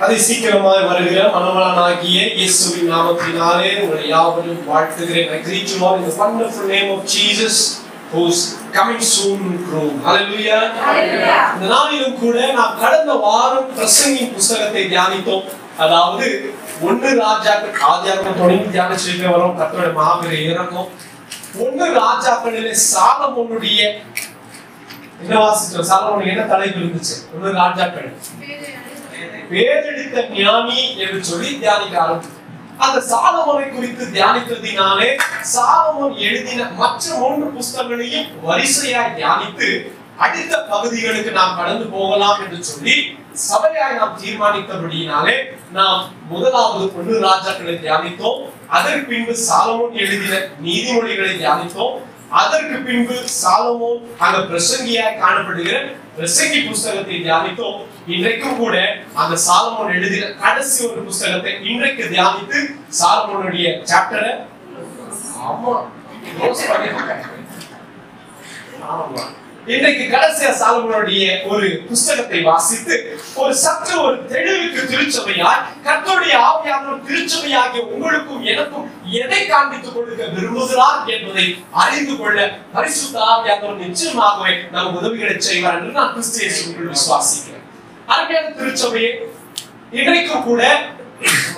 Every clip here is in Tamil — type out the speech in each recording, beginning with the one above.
அதை சீக்கிரமாய் வருகிற மனவளனாகிய இயேசுவின் நாமத்தினாலே உங்களை யாவரும் வாழ்த்துகிறேன். I greet you all in the wonderful name of Jesus who's coming soon Rome. Hallelujah. Hallelujah. இந்த நாளிலும் கூட நாம் கடந்த வாரம் பிரசங்கியின் புத்தகத்தை தியானித்தோம். அதாவது 1 ராஜாக்கள் ஆதியாகமம் தொடங்கி தியானிச்சுட்டு வரோம். கர்த்தருடைய மாபெரும் இரக்கம். 1 ராஜாக்களிலே சாலமோனுடைய என்ன வாசிச்சோம்? சாலமோன் என்ன தலைப்பு இருந்துச்சு? 1 ராஜாக்கள் வேதெடுத்த ஞானி என்று சொல்லி தியானிக்க ஆரம்பித்தோம். அந்த சாலமோனை குறித்து தியானித்ததினாலே சாலமோன் எழுதின மற்ற 3 புத்தகங்களையும் வரிசையாய் தியானித்து அடுத்த பகுதிகளுக்கு நாம் கடந்து போகலாம் என்று சொல்லி சபையாய் நாம் தீர்மானித்தபடியினாலே நாம் முதலாவது 1 ராஜாக்களை தியானித்தோம். அதற்கு பின்பு சாலமோன் எழுதின நீதிமொழிகளை தியானித்தோம். அதற்கு பின்பு சாலமோன் அந்த பிரசங்கியாய் காணப்படுகிற பிரசங்கி புத்தகத்தை தியானித்தோம். இன்றைக்கும் கூட அந்த சாலமோன் எழுதின கடைசி ஒரு புத்தகத்தை இன்றைக்கு தியானித்து சாலமோனுடைய சாப்டரை இன்றைக்கு கடைசியா சாலமோனுடைய ஒரு புத்தகத்தை வாசித்து ஒரு தெளிவுக்கு திருச்சபையாய் கர்த்தருடைய ஆவியானவர் திருச்சபையாகிய உங்களுக்கும் எனக்கும் எதை காண்பித்துக் கொடுக்க விரும்புகிறார் என்பதை அறிந்து கொள்ள பரிசுத்த ஆவியானவர் நிச்சயமாகவே நமக்கு உதவிகளை செய்வார் என்று நான் கிறிஸ்து இயேசுவுக்குள் விசுவாசிக்கிறேன். அருமையான திருச்சபையே, இன்றைக்கும் கூட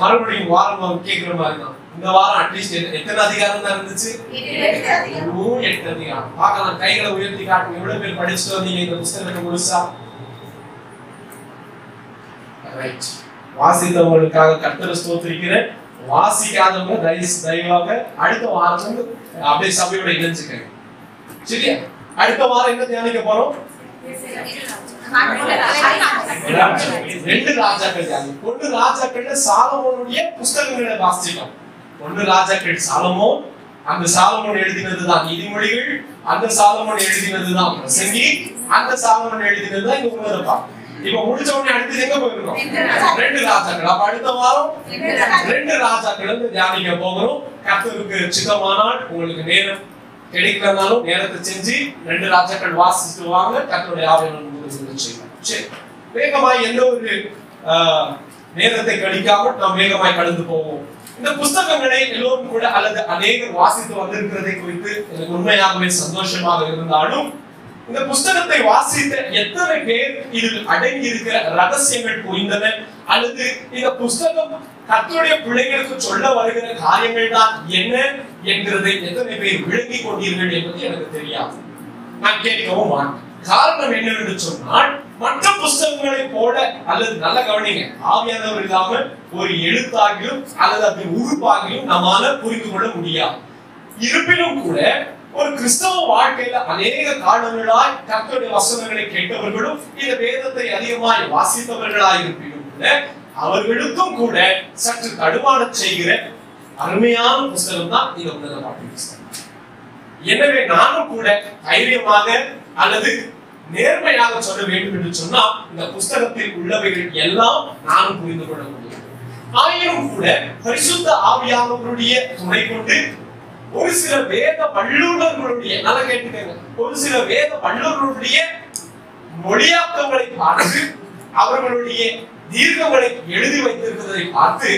மறுபடியும் வாரம் கேட்கிற மாதிரி தான். இந்த வாரம் அட்லீஸ்ட் எத்தனை அதிகாரம் தான் இருந்துச்சு? 8 அதிகாரம். பார்க்கலாம், கைகளை உயர்த்தி காட்டுங்க. எவ்வளவு பேர் படிச்சுட்டு வந்தீங்க இந்த புத்தகத்தை முழுசா? ரைட். வாசித்தவங்களுக்காக கர்த்தரை ஸ்தோத்திரிக்கிறேன். வாசிக்காதவங்க தயவாக அடுத்த வாரம் வந்து அப்படியே சபையோட இணைஞ்சுக்கங்க. சரியா? அடுத்த வாரம் என்ன தியானிக்க போறோம்? 2 ராஜாக்கள் தியானம். 1 ராஜாக்கள்ல சாலமோனுடைய புத்தகங்களை வாசிச்சோம். 1 ராஜாக்கள் சாலமோன், அந்த சாலமோன் எழுதினதுதான் நீதிமொழிகள், அந்த சாலமோன் எழுதினதுதான் பிரசங்கி, அந்த சாலமோன் எழுதினதுதான் இங்க உன்னதப்பா. இப்ப முடிச்ச உடனே அடுத்து எங்க போயிருக்கோம்? 2 ராஜாக்கள். அப்ப அடுத்த வாரம் 2 ராஜாக்கள் வந்து தியானிக்க போகிறோம். கர்த்தருக்கு சித்தமானால் உங்களுக்கு நேரம் கிடைக்கிறதுனாலும் நேரத்தை செஞ்சு 2 ராஜாக்கள் வாசிச்சுட்டு வாங்க. கர்த்தருடைய ஆவியானவர் உங்களுக்கு செய்வார். சரி, வேகமாய் எந்த ஒரு நேரத்தை கழிக்காமல் நாம் வேகமாய் கடந்து போவோம். இந்த புத்தகங்களை எல்லோரும் கூட அல்லது அநேகர் வாசித்து வந்திருக்கிறதை குறித்து எனக்கு உண்மையாகவே சந்தோஷமாக இருந்தாலும் இந்த புத்தகத்தை வாசித்த எத்தனை பேர் இதில் அடங்கி இருக்கிற ரகசியங்கள் புரிந்தன அல்லது இந்த புத்தகம் கர்த்தருடைய பிள்ளைகளுக்கு சொல்ல வருகிற காரியங்கள் தான் என்ன என்கிறதை எத்தனை பேர் விளங்கி கொண்டீர்கள் என்பது எனக்கு தெரியாது. நான் கேட்கவும் மாட்டேன். காரணம் என்னவென்று சொன்னால், மற்ற புத்தகங்களை போல அல்லது நல்ல கவனிங்க, ஆவியானவர் இல்லாமல் ஒரு எழுத்தாகியும் அல்லது அது உறுப்பாகியும் நம்மால புரிந்து கொள்ள முடியாது. இருப்பினும் கூட ஒரு கிறிஸ்தவ வாழ்க்கையில அநேக காரணங்களாய் கர்த்தருடைய வசனங்களை கேட்டவர்களும் இந்த வேதத்தை அதிகமாய் வாசித்தவர்களாய் இருப்பினும் கூட அவர்களுக்கும் கூட சற்று தடுமாற செய்கிற அருமையான புத்தகம் தான் இந்த உன்னத பாட்டு புத்தகம். எனவே நானும் கூட தைரியமாக அல்லது நேர்மையாக சொல்ல வேண்டும் என்று சொன்னால் இந்த புத்தகத்தில் உள்ளவைகள் எல்லாம் நானும் புரிந்து கொள்ள முடியும். ஆயினும் கூட பரிசுத்த ஆவியானவருடைய துணை கொண்டு ஒரு சில வேத வல்லுநர்களுடைய நல்ல கேட்டுக்கங்க, ஒரு சில வேத வல்லுநர்களுடைய மொழியாக்கங்களை பார்த்து அவர்களுடைய தீர்க்கங்களை எழுதி வைத்திருக்கிறதை பார்த்து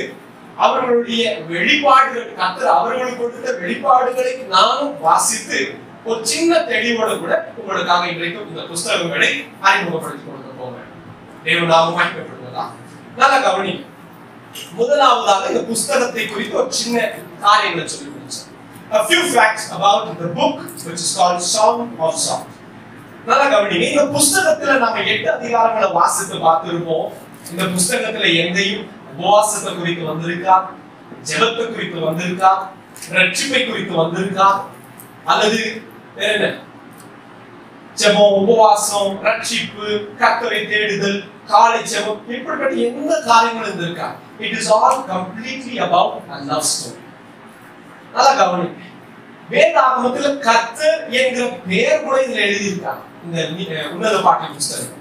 அவர்களுடைய வெளிப்பாடுகள் கர்த்தர் அவர்களுக்கு கொடுத்த வெளிப்பாடுகளை நானும் வாசித்து ஒரு சின்ன தெளிவோடு கூட உங்களுக்காக இன்றைக்கு இந்த புத்தகங்களை அறிமுகப்படுத்தி கொடுக்க போகிறேன். தேவன் நாமம் மகிமைப்படுவதா? நல்ல கவனி. முதலாவதாக இந்த புத்தகத்தை குறித்து ஒரு சின்ன காரியங்களை சொல்லி முடிச்சேன். A few facts about the book which is called Song of Songs. நல்ல கவனிங்க. இந்த புத்தகத்துல நாம 8 அதிகாரங்களை வாசித்து பார்த்திருப்போம். இந்த புத்தகத்துல எங்கேயும் உபவாசத்தை குறித்து வந்திருக்கா, ஜெபத்தை குறித்து வந்திருக்கா, ரட்சிப்பை குறித்து வந்திருக்கா, அல்லது என்ன ஜெபம், உபவாசம், ரட்சிப்பு, கர்த்தரை தேடுதல், காலை ஜெபம், இப்படிப்பட்ட எந்த காரியங்களும் இருந்திருக்கா? It is all completely about a love story. நல்லா கவனிங்க. வேதாகமத்துல கர்த்தர் என்கிற பெயர் கூட இதுல எழுதியிருக்காங்க இந்த உன்னத பாட்டு புத்தகம்.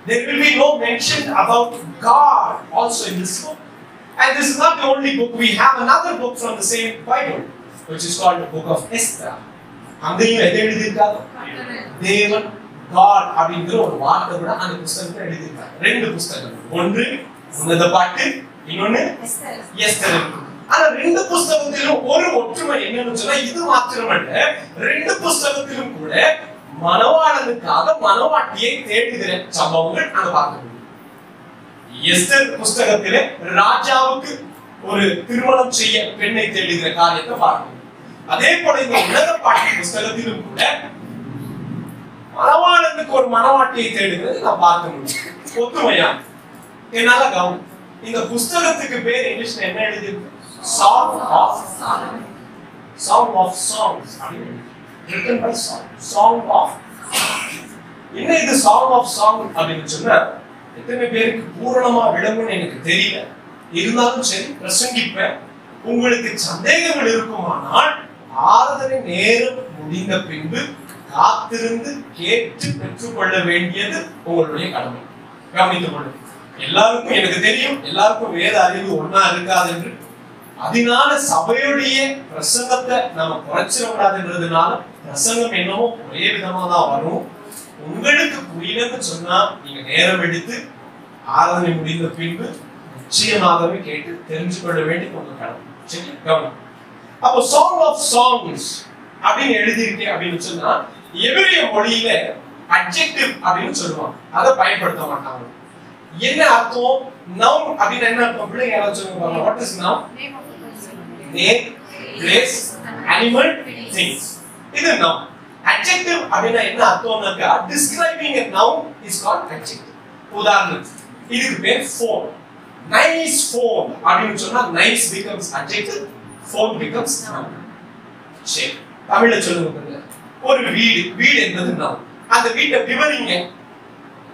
There will be no mention about God also in this book. And this is not the only book. We have another book from the same Bible, which is called the Book of Esther. அங்கேயும் எதை எழுதியிருக்காங்க? தேவன், God அப்படிங்கிற ஒரு வார்த்தை கூட அந்த புத்தகத்தை எழுதியிருக்காங்க. 2 புத்தகங்கள். ஒன்று உன்னத பாட்டு, இன்னொன்னு எஸ்தர். ஆனா ரெண்டு புஸ்தகத்திலும் ஒரு ஒற்றுமை என்னன்னு சொன்னா, இது மாத்திரமல்ல, ரெண்டு புஸ்தகத்திலும் கூட மணவாளனுக்காக மணவாட்டியை தேடுகிற சம்பவங்கள் நாங்க பார்க்க முடியும். எஸ்தர் புஸ்தகத்திலே ராஜாவுக்கு ஒரு திருமணம் செய்ய பெண்ணை தேடுகிற காரியத்தை பார்க்கணும். அதே போல இந்த உன்னத பாட்டு புஸ்தகத்திலும் கூட மணவாளனுக்கு ஒரு மணவாட்டியை தேடுகிறது நான் பார்க்க முடியும். ஒத்துமையா? என்னால கவனம். இந்த புஸ்தகத்துக்கு பேர் இங்கிலீஷ்ல என்ன எழுதியிருக்கு? Song of Solomon. Song of Songs. Written by Solomon. Song of என்ன இது Song of Song அப்படின்னு சொன்னா, எத்தனை பேருக்கு பூரணமா விளங்கும்னு எனக்கு தெரியல. இருந்தாலும் சரி பிரசங்கிப்பேன். உங்களுக்கு சந்தேகங்கள் இருக்குமானால் ஆராதனை நேரம் முடிந்த பின்பு காத்திருந்து கேட்டு பெற்றுக்கொள்ள வேண்டியது உங்களுடைய கடமை. கவனித்துக் கொள்ளுங்கள். எல்லாருக்கும் எனக்கு தெரியும், எல்லாருக்கும் வேத அறிவு ஒன்னா இருக்காது என்று. அதனால சபையுடைய பிரசங்கத்தை நாம குறைச்சிடக்கூடாதுன்றதுனால பிரசங்கம் என்னமோ ஒரே விதமா தான் வரும். உங்களுக்கு புரியலன்னு சொன்னா நீங்க நேரம் எடுத்து ஆராதனை முடிந்த பின்பு நிச்சயமாகவே கேட்டு தெரிஞ்சு கொள்ள வேண்டிய உங்க கடமை. சரி, கவனம். அப்போ சாங் ஆஃப் சாங்ஸ் அப்படின்னு எழுதியிருக்கேன் அப்படின்னு சொன்னா, எபிரேய மொழியில அட்ஜெக்டிவ் அப்படின்னு சொல்லுவாங்க, அதை பயன்படுத்த மாட்டாங்க. என்ன அர்த்தம்? நவுன் அப்படின்னு என்ன அர்த்தம்? பிள்ளைங்க யாராவது சொல்லுவாங்க. What is noun? Name, place, animal, things. இது நவுன். அட்ஜெக்டிவ் அப்படின்னா என்ன அர்த்தம்னாக்கா, describing a noun is called adjective. உதாரணத்துக்கு இதுக்கு பேர் phone. Nice phone அப்படின்னு சொன்னா nice becomes adjective, phone becomes noun. சரி, தமிழ்ல சொல்லுங்க. ஒரு வீடு, வீடு என்பது noun. அந்த வீட்டை விவரிங்க.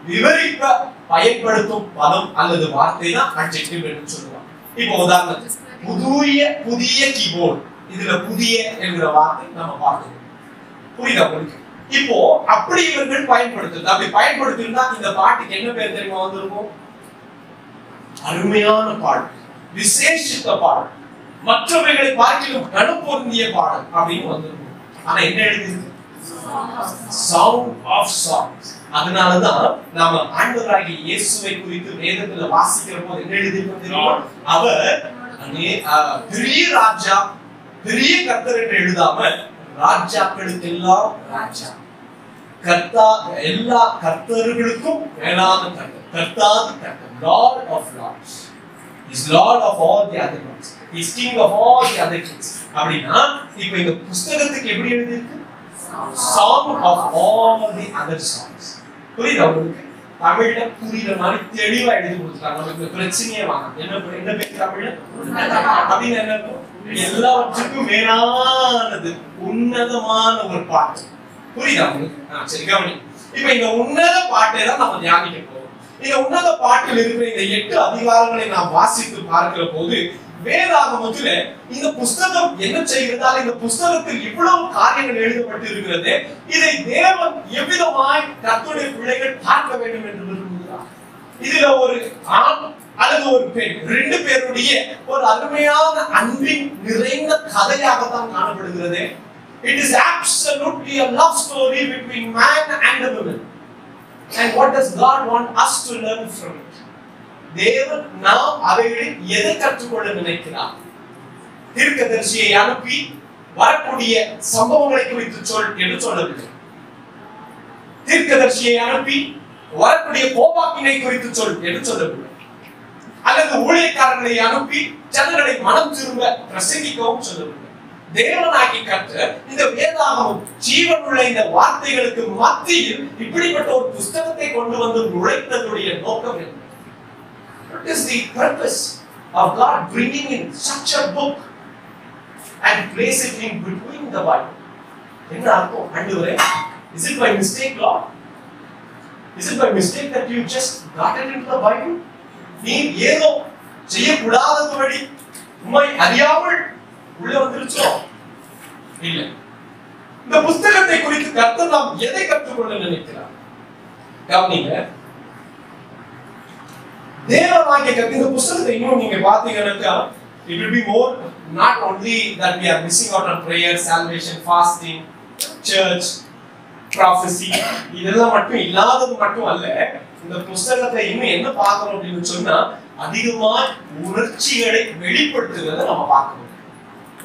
விவரிக்க பயன்படுத்தும் பதம் அல்லது வார்த்தை தான் அட்ஜெக்டிவ் என்று சொல்லுவாங்க. இப்போ உதாரணத்துக்கு புதிய கீபோர்டு, இதுல புதிய என்கிற வார்த்தை நம்ம பார்க்கணும். புரியுதா உங்களுக்கு? இப்போ அப்படி இவர்கள் பயன்படுத்துறது, அப்படி பயன்படுத்தினா இந்த பாட்டுக்கு என்ன பேர் தெரியுமா வந்திருக்கும்? அருமையான பாடல், விசேஷித்த பாடல், மற்றவர்களை பார்க்கிலும் கனப்பொருந்திய பாடல் அப்படின்னு வந்திருக்கும். ஆனா என்ன எழுதியிருக்கு? Song of Songs. அதனாலதான் நாம ஆண்டவராகிய இயேசுவை குறித்து வேதத்துல வாசிக்கிற போது என்ன எழுதியிருக்கு தெரியுமா? அவர் பெரிய ராஜா, பெரிய கர்த்தர் என்று எழுதாம ராஜாக்களுக்கு எல்லாம் ராஜா, கர்த்தா, எல்லா கர்த்தர்களுக்கும் மேலான கர்த்தர், கர்த்தாதி கர்த்தர், Lord of Lords, is Lord of all the other gods, is King of all the other kings. அப்படின்னா இப்ப இந்த புஸ்தகத்துக்கு எப்படி எழுதியிருக்கு? Song of all the other songs. புரியுதா உங்களுக்கு? தமிழ்ல புரியுற மாதிரி தெளிவா எழுதி கொடுத்துட்டாங்க. நமக்கு பிரச்சனையே வாங்க. என்ன பேர் தமிழ்ல? அப்படின்னு என்ன இருக்கும்? எல்லாவற்றுக்கும் மேலானது, உன்னதமான ஒரு பாட்டு. புரியுதா உங்களுக்கு? சரி, கவனி. இப்ப இந்த உன்னத பாட்டை தான் நம்ம தியானிக்க போறோம். இந்த உன்னத பாட்டில் இருக்கிற இந்த 8 அதிகாரங்களை நாம் வாசித்து பார்க்கிற போது வேதாகமத்துல இந்த புஸ்தகம் என்ன செய்கிறதால இந்த புஸ்தகத்தில் இவ்வளவு காரியங்கள் எழுதப்பட்டு இருக்கிறது, இதை தேவன் எவ்விதமாய் கர்த்தருடைய பிள்ளைகள் பார்க்க வேண்டும் என்று விரும்புகிறார். இதுல ஒரு ஆண் அல்லது ஒரு பெண், 2 பேருடைய ஒரு அருமையான அன்பின் நிறைந்த கதையாகத்தான் காணப்படுகிறது. It is absolutely a love story between man and a woman. And what does God want us to learn from it? தேவன் நாம் அவைகளில் எதை கற்றுக்கொள்ள நினைக்கிறார்? தீர்க்கதரிசியை அனுப்பி வரக்கூடிய சம்பவங்களை குறித்து சொல் என்று சொல்லவில்லை. தீர்க்கதரிசியை அனுப்பி வரக்கூடிய கோபாக்கினை குறித்து சொல் என்று சொல்லவில்லை. அல்லது ஊழியக்காரர்களை அனுப்பி ஜனங்களை மனம் திரும்ப பிரசங்கிக்கவும் சொல்லவில்லை. தேவனாகி கர்த்தர் இந்த வேதாகமம் ஜீவனுள்ள இந்த வார்த்தைகளுக்கு மத்தியில் இப்படிப்பட்ட ஒரு புஸ்தகத்தை கொண்டு வந்து நுழைத்ததுடைய நோக்கம் என்ன? What is the purpose of God bringing in such a book and place it in between the Bible? என்ன அர்த்தம்? ஆண்டவரே, is it by mistake, Lord? Is it by mistake that you just got it into the Bible? நீ ஏதோ செய்யக்கூடாதபடி உம்மை அறியாமல் உள்ள வந்துருச்சோ? இல்ல. இந்த புஸ்தகத்தை குறித்து கர்த்தர் நாம் எதை கற்றுக்கொள்ள நினைக்கிறார்? கவனிங்க. தேவனாகிய கர்த்தர் இந்த புஸ்தகத்தை இன்னும் நீங்க பாத்தீங்கன்னா, it will be more not only that we are missing out on prayer, salvation, fasting, church, prophecy, இதெல்லாம் மட்டும் இல்லாதது மட்டும் அல்ல. இந்த புஸ்தகத்தை இன்னும் என்ன பார்க்கணும் அப்படின்னு சொன்னா, அதிகமா உணர்ச்சிகளை வெளிப்படுத்துகிறத நம்ம பார்க்கணும்.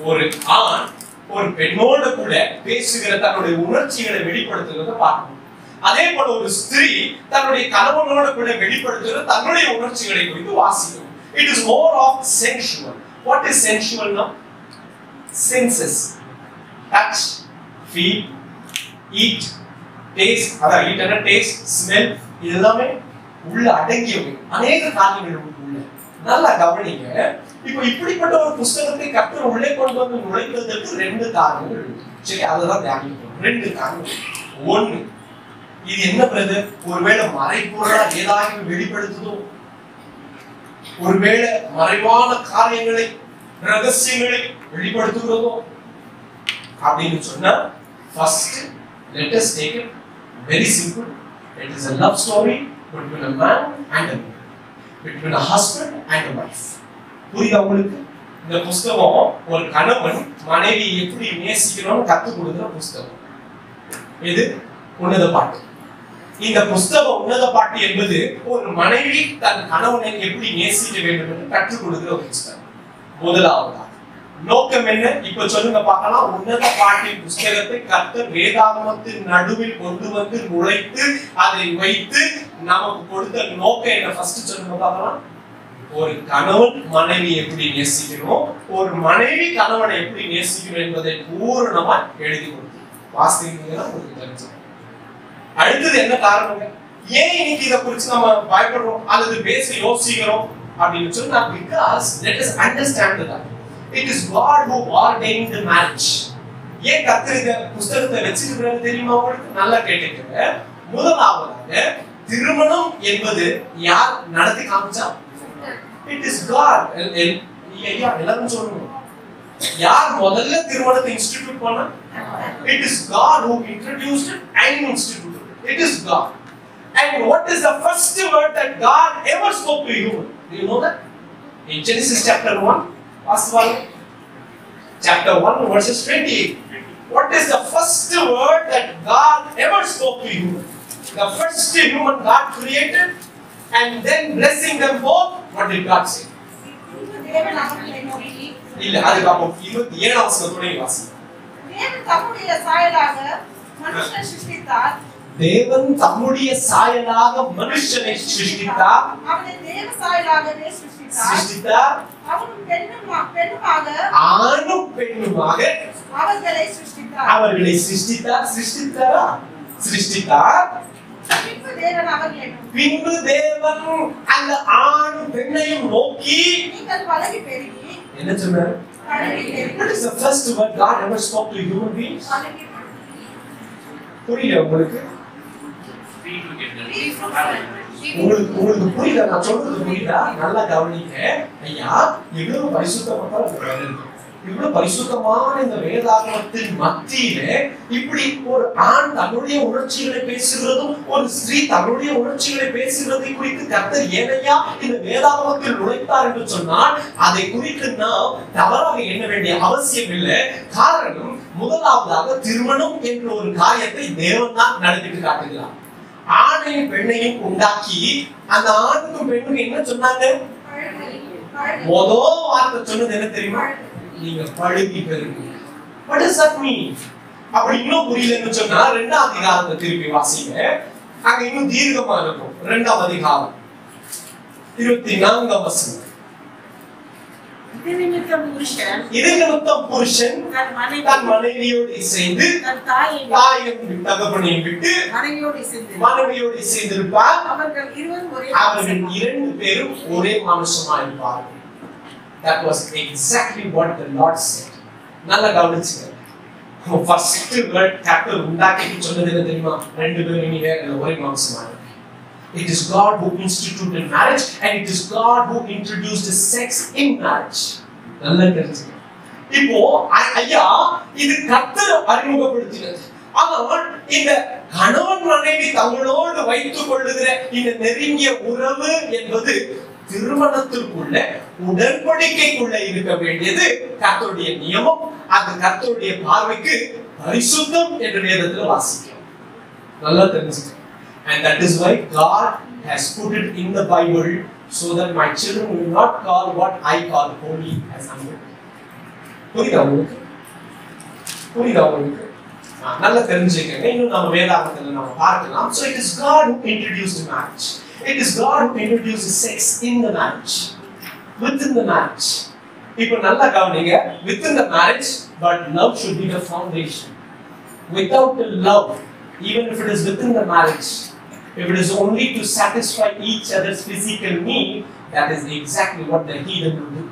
ஒரு ஆண் ஒரு பெண்ணோட கூட பேசுகிற தன்னுடைய உணர்ச்சிகளை வெளிப்படுத்துகிறத பார்க்கணும். அதே போல ஒரு ஸ்திரீ தன்னுடைய கணவனோட கூட வெளிப்படுத்துகிற தன்னுடைய உணர்ச்சிகளை குறித்து வாசிக்கணும். It is more of sensual. What is sensual now? Senses. Touch, feel, eat, taste. அதான் eat and taste, smell. இதெல்லாமே உள்ள அடங்கியவை. அநேக காரியங்கள் உள்ள. நல்லா கவனிங்க. இப்போ இப்படிப்பட்ட ஒரு புத்தகத்தை கர்த்தர் உள்ளே கொண்டு வந்து நுழைப்பதற்கு ரெண்டு காரணங்கள் இருக்கு. சரி, அதெல்லாம் தியானிப்போம். ரெண்டு காரணங்கள். ஒன்று, இது என்ன பிரதர்? ஒருவேளை மறைபொருளா ஏதாவது வெளிப்படுத்துதோ, ஒருவேளை மறைவான காரியங்களை ரகசியங்களை வெளிப்படுத்துகிறதோ அப்படின்னு சொன்னா, first let us take it very simple. It is a love story between a man and a woman, between a husband and a wife. புரியுதா உங்களுக்கு? இந்த புத்தகம் ஒரு கணவன் மனைவி எப்படி நேசிக்கணும்னு கற்றுக் கொடுக்கிற புத்தகம். இது உன்னத பாட்டு. இந்த புத்தகம் உன்னத பாட்டு என்பது ஒரு மனைவி தன் கணவனை எப்படி நேசிக்க வேண்டும் என்று கற்றுக் கொடுக்கிற ஒரு புத்தகம். முதலாவதாக நோக்கம் என்ன? இப்ப சொல்லுங்க பார்க்கலாம். உன்னத பாட்டின் புத்தகத்தை கர்த்தர் வேதாகமத்தின் நடுவில் கொண்டு வந்து நுழைத்து அதை வைத்து நமக்கு கொடுத்த நோக்கம் என்ன? ஃபர்ஸ்ட் சொல்லுங்க பார்க்கலாம். ஒரு கணவன் மனைவி எப்படி நேசிக்கணும், ஒரு மனைவி கணவனை எப்படி நேசிக்கணும் என்பதை பூரணமா எழுதி கொடுத்து வாசித்தீங்கன்னா உங்களுக்கு தெரிஞ்சுக்கும். அடுத்தது என்ன காரணம்? ஏன் இன்னைக்கு இதை குறித்து நம்ம பயப்படுறோம் அல்லது பேச யோசிக்கிறோம் அப்படின்னு சொன்னா, because let us understand that it is God who ordained the marriage. ஏன் கர்த்தர் இந்த புத்தகத்தை வச்சிருக்கிறாரு தெரியுமா உங்களுக்கு? நல்லா கேட்டுக்கங்க. முதலாவதாக திருமணம் என்பது யார் நடத்தி காமிச்சா? It is God. எல்லாரும் சொல்லுங்க. யார் முதல்ல திருமணத்தை இன்ஸ்டிடியூட் பண்ணா? It is God who introduced it and instituted it. It is God. And what is the first word that God ever spoke to you? Do you know that? In Genesis chapter 1, chapter 1 verses 28. What is the first word that God ever spoke to you? The first human God created and then blessing them both. What did God say? இல்ல, அதுக்கு அப்புறம் 27 வசனத்தோட வாசி. தேவன் தம்முடைய சாயலாக மனுஷனை சிருஷ்டித்தார். தேவன் தம்முடைய சாயலாக மனுஷனை சிருஷ்டித்தார். அவனை தேவ சாயலாகவே சிருஷ்டித்தார். அவனும் பெண்ணுமாக ஆணும் பெண்ணுமாக அவர்களை சிருஷ்டித்தார். அவர்களை சிருஷ்டித்தார். சிருஷ்டித்தாரா? சிருஷ்டித்தார். பின்பு தேவன் அந்த ஆணும் பெண்ணையும் நோக்கி நீங்கள் பலகி பெருகி என்ன சொன்னார்? What is the first word God ever spoke to human beings? புரியல உங்களுக்கு? உங்களுக்கு புரியல? நான் சொல்றது புரியுதா? நல்லா கவனிங்க ஐயா. இவ்வளவு பரிசுத்தமான இந்த வேதாகமத்தின் மத்தியில இப்படி ஒரு ஆண் தன்னுடைய உணர்ச்சிகளை பேசுகிறதும் ஒரு ஸ்திரீ தன்னுடைய உணர்ச்சிகளை பேசுகிறதை குறித்து கர்த்தர் ஏனையா இந்த வேதாகமத்தில் நுழைத்தார் என்று சொன்னால் அதை குறித்து நாம் தவறாக எண்ண வேண்டிய அவசியம் இல்லை. காரணம், முதலாவதாக திருமணம் என்ற ஒரு காரியத்தை தேவன் தான் நடத்திட்டு காட்டுகிறார். ஆணையும் பெண்ணையும் உண்டாக்கி அந்த ஆணுக்கும் பெண்ணுக்கும் என்ன சொன்னாங்க? முதல் வார்த்தை சொன்னது என்ன தெரியுமா? நீங்க பழுகி பெருங்க. What does that mean? அப்படி இன்னும் புரியலன்னு சொன்னா இரண்டாம் அதிகாரத்தை திருப்பி வாசிங்க. அங்க இன்னும் தீர்க்கமா இருக்கும். இரண்டாம் அதிகாரம் 24ஆம் வசனம். இது நிமித்தம் புருஷன் தன் மனைவியோடு இசைந்து தன் தாயையும் தகப்பனையும் விட்டு மனைவியோடு இசைந்திருப்பார். அவர்கள் இரண்டு பேரும் ஒரே மனுஷமா இருப்பார்கள். That was exactly what the Lord said. நல்லா கவனிச்சுங்க. ஃபர்ஸ்ட் வேர்ட் கேப்டர் உண்டாக்கிட்டு சொன்னது என்ன தெரியுமா? ரெண்டு பேரும் நீங்க ஒரே மனுஷமா. It is God who instituted marriage and it is God who introduced sex in marriage. நல்லா தெரிஞ்சுங்க. இப்போ ஐயா இது கர்த்தர் அறிமுகப்படுத்தினது. ஆனால் இந்த கணவன் மனைவி தங்களோடு வைத்துக் கொள்ளுகிற இந்த நெருங்கிய உறவு என்பது திருமணத்திற்குள்ள உடன்படிக்கைக்குள்ள இருக்க வேண்டியது கர்த்தருடைய நியமம். அது கர்த்தருடைய பார்வைக்கு பரிசுத்தம் என்று வேதத்தில் வாசிக்கிறோம். நல்லா தெரிஞ்சுக்கணும். And that is why God has put it in the Bible so that my children will not call what I call holy as unholy. புரியுதா உங்களுக்கு? புரியுதா உங்களுக்கு? நல்லா தெரிஞ்சுக்கங்க. இன்னும் நம்ம வேதாகமத்துல நம்ம பார்க்கலாம். So it is God who introduced marriage. It is God who introduced sex in the marriage. Within the marriage. இப்போ நல்லா கவனிங்க. Within the marriage, but love should be the foundation. Without the love, even if it is within the marriage, if it is only to satisfy each other's physical need, that is exactly what the heathen will do.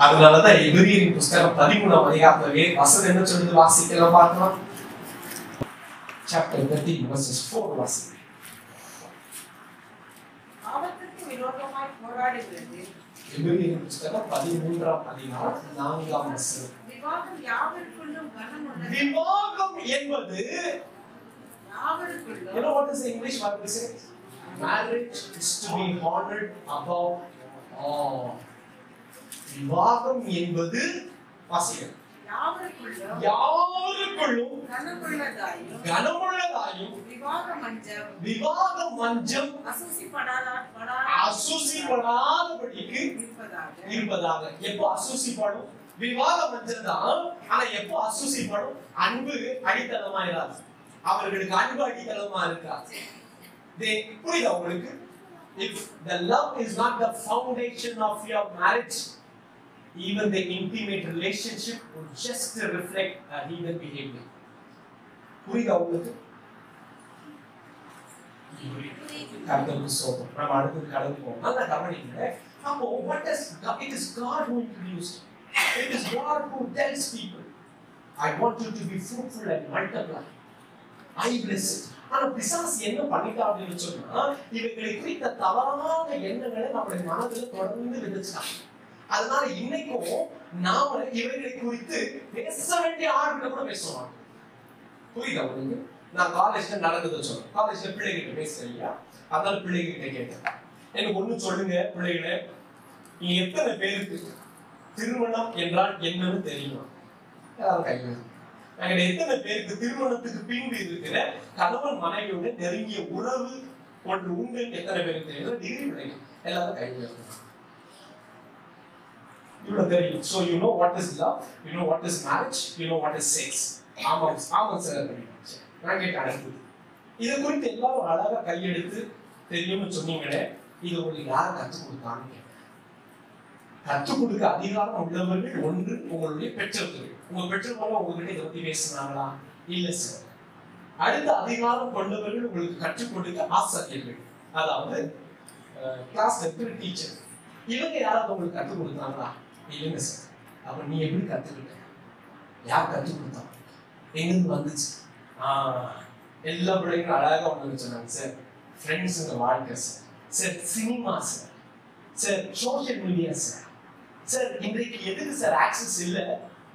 அதனாலதான் எபிரியரின் புத்தகம் 13ஆம் அதிகாரத்திலே வசனம் என்ன சொல்லுது வாசிக்கலாம் பார்க்கலாம். Chapter 13 verses 4 வாசிக்கலாம். பாவத்துக்கு விரோதமாய் போராடுகிறது. எபிரியரின் புத்தகம் 13ஆம் அதிகாரம் 4ஆம் வசனம். விவாகம் யாவருக்குள்ளும் கனமுள்ளது. விவாகம் என்பது யாவருக்குள்ளும். You know what is the English Bible says? Marriage is to be honored above all. விவாகம் என்பது வாசியம் யாவருக்குள்ளும் கனமுள்ளதாயும் விவாக மஞ்சம் அசூசிப்படாதபடிக்கு இருப்பதாக. எப்போ அசூசிப்படும்? விவாக மஞ்சம் தான். ஆனா எப்போ அசூசிப்படும்? அன்பு அடித்தளமா இராது. அவர்களுக்கு அன்பு அடித்தளமா இருக்காது. புரியுதா உங்களுக்கு? If the love is not the foundation of your marriage, even the intimate relationship would just reflect a heathen behavior. புரியுதா உங்களுக்கு? கர்த்தருக்கு ஸ்தோத்திரம். நம்ம அடுத்து கடந்து போவோம். நல்லா கவனிங்க. அப்போ it is God who introduced. It is God who tells people, I want you to be fruitful and multiply. I bless it. ஆனா பிசாசு என்ன பண்ணிட்டான்னு சொன்னா, இவங்களை குறித்த தவறான எண்ணங்களை நம்முடைய மனதில் தொடர்ந்து விதைச்சாங்க. அதனால இன்னைக்கும் நாம இவர்களை குறித்து பேச வேண்டிய ஆளுகிட்ட கூட பேசுவாங்க. புரியுதா உங்களுக்கு? நான் காலேஜ்ல நடந்ததை சொல்றேன். காலேஜ்ல பிள்ளைகிட்ட பேசுறீங்க. அதனால பிள்ளைகிட்ட கேட்டேன், எனக்கு ஒண்ணு சொல்லுங்க பிள்ளைகளே, நீ எத்தனை பேருக்கு திருமணம் என்றால் என்னன்னு தெரியுமா? யாரும் கையில நாங்கள் எத்தனை பேருக்கு திருமணத்துக்கு பின்பு இருக்கிற கணவன் மனைவியோட நெருங்கிய உறவு ஒன்று உண்டு எத்தனை பேருக்கு தெரியும்? டிகிரி பிள்ளைங்க எல்லாரும் கையில இவ்வளவு தெரியும். So you know what is love, you know what is marriage, you know what is sex. ஆமாம் சார். நான் கேட்டேன், இதை குறித்து எல்லாரும் அழகா கையெடுத்து தெரியும்னு சொன்னீங்களே, இது உங்களுக்கு யாரை கற்றுக் கொடுத்தான்னு கேட்டேன். கற்றுக் கொடுக்க அதிகாரம் உள்ளவர்கள் ஒன்று உங்களுடைய பெற்றோர்கள். உங்க பெற்றோர்கள் உங்ககிட்ட இதை பத்தி பேசினாங்களா? இல்ல சார். அடுத்த அதிகாரம் கொண்டவர்கள் உங்களுக்கு கற்றுக் கொடுக்க ஆசிரியர்கள், அதாவது கிளாஸ்ல இருக்கிற டீச்சர். இவங்க யாராவது உங்களுக்கு கற்றுக் கொடுத்தாங்களா? இல்லைங்க சார். அப்ப நீ எப்படி கத்துக்கிட்ட? யார் கற்றுக் கொடுத்தாங்க? எங்கிருந்து வந்துச்சு? எல்லா பிள்ளைங்களும் அழகா ஒண்ணு சொன்னாங்க சார். ஃப்ரெண்ட்ஸுங்க வாழ்க்கை sir. Sir cinema sir. Sir social media sir. Sir இன்றைக்கு எதுக்கு சார் ஆக்சஸ் இல்ல,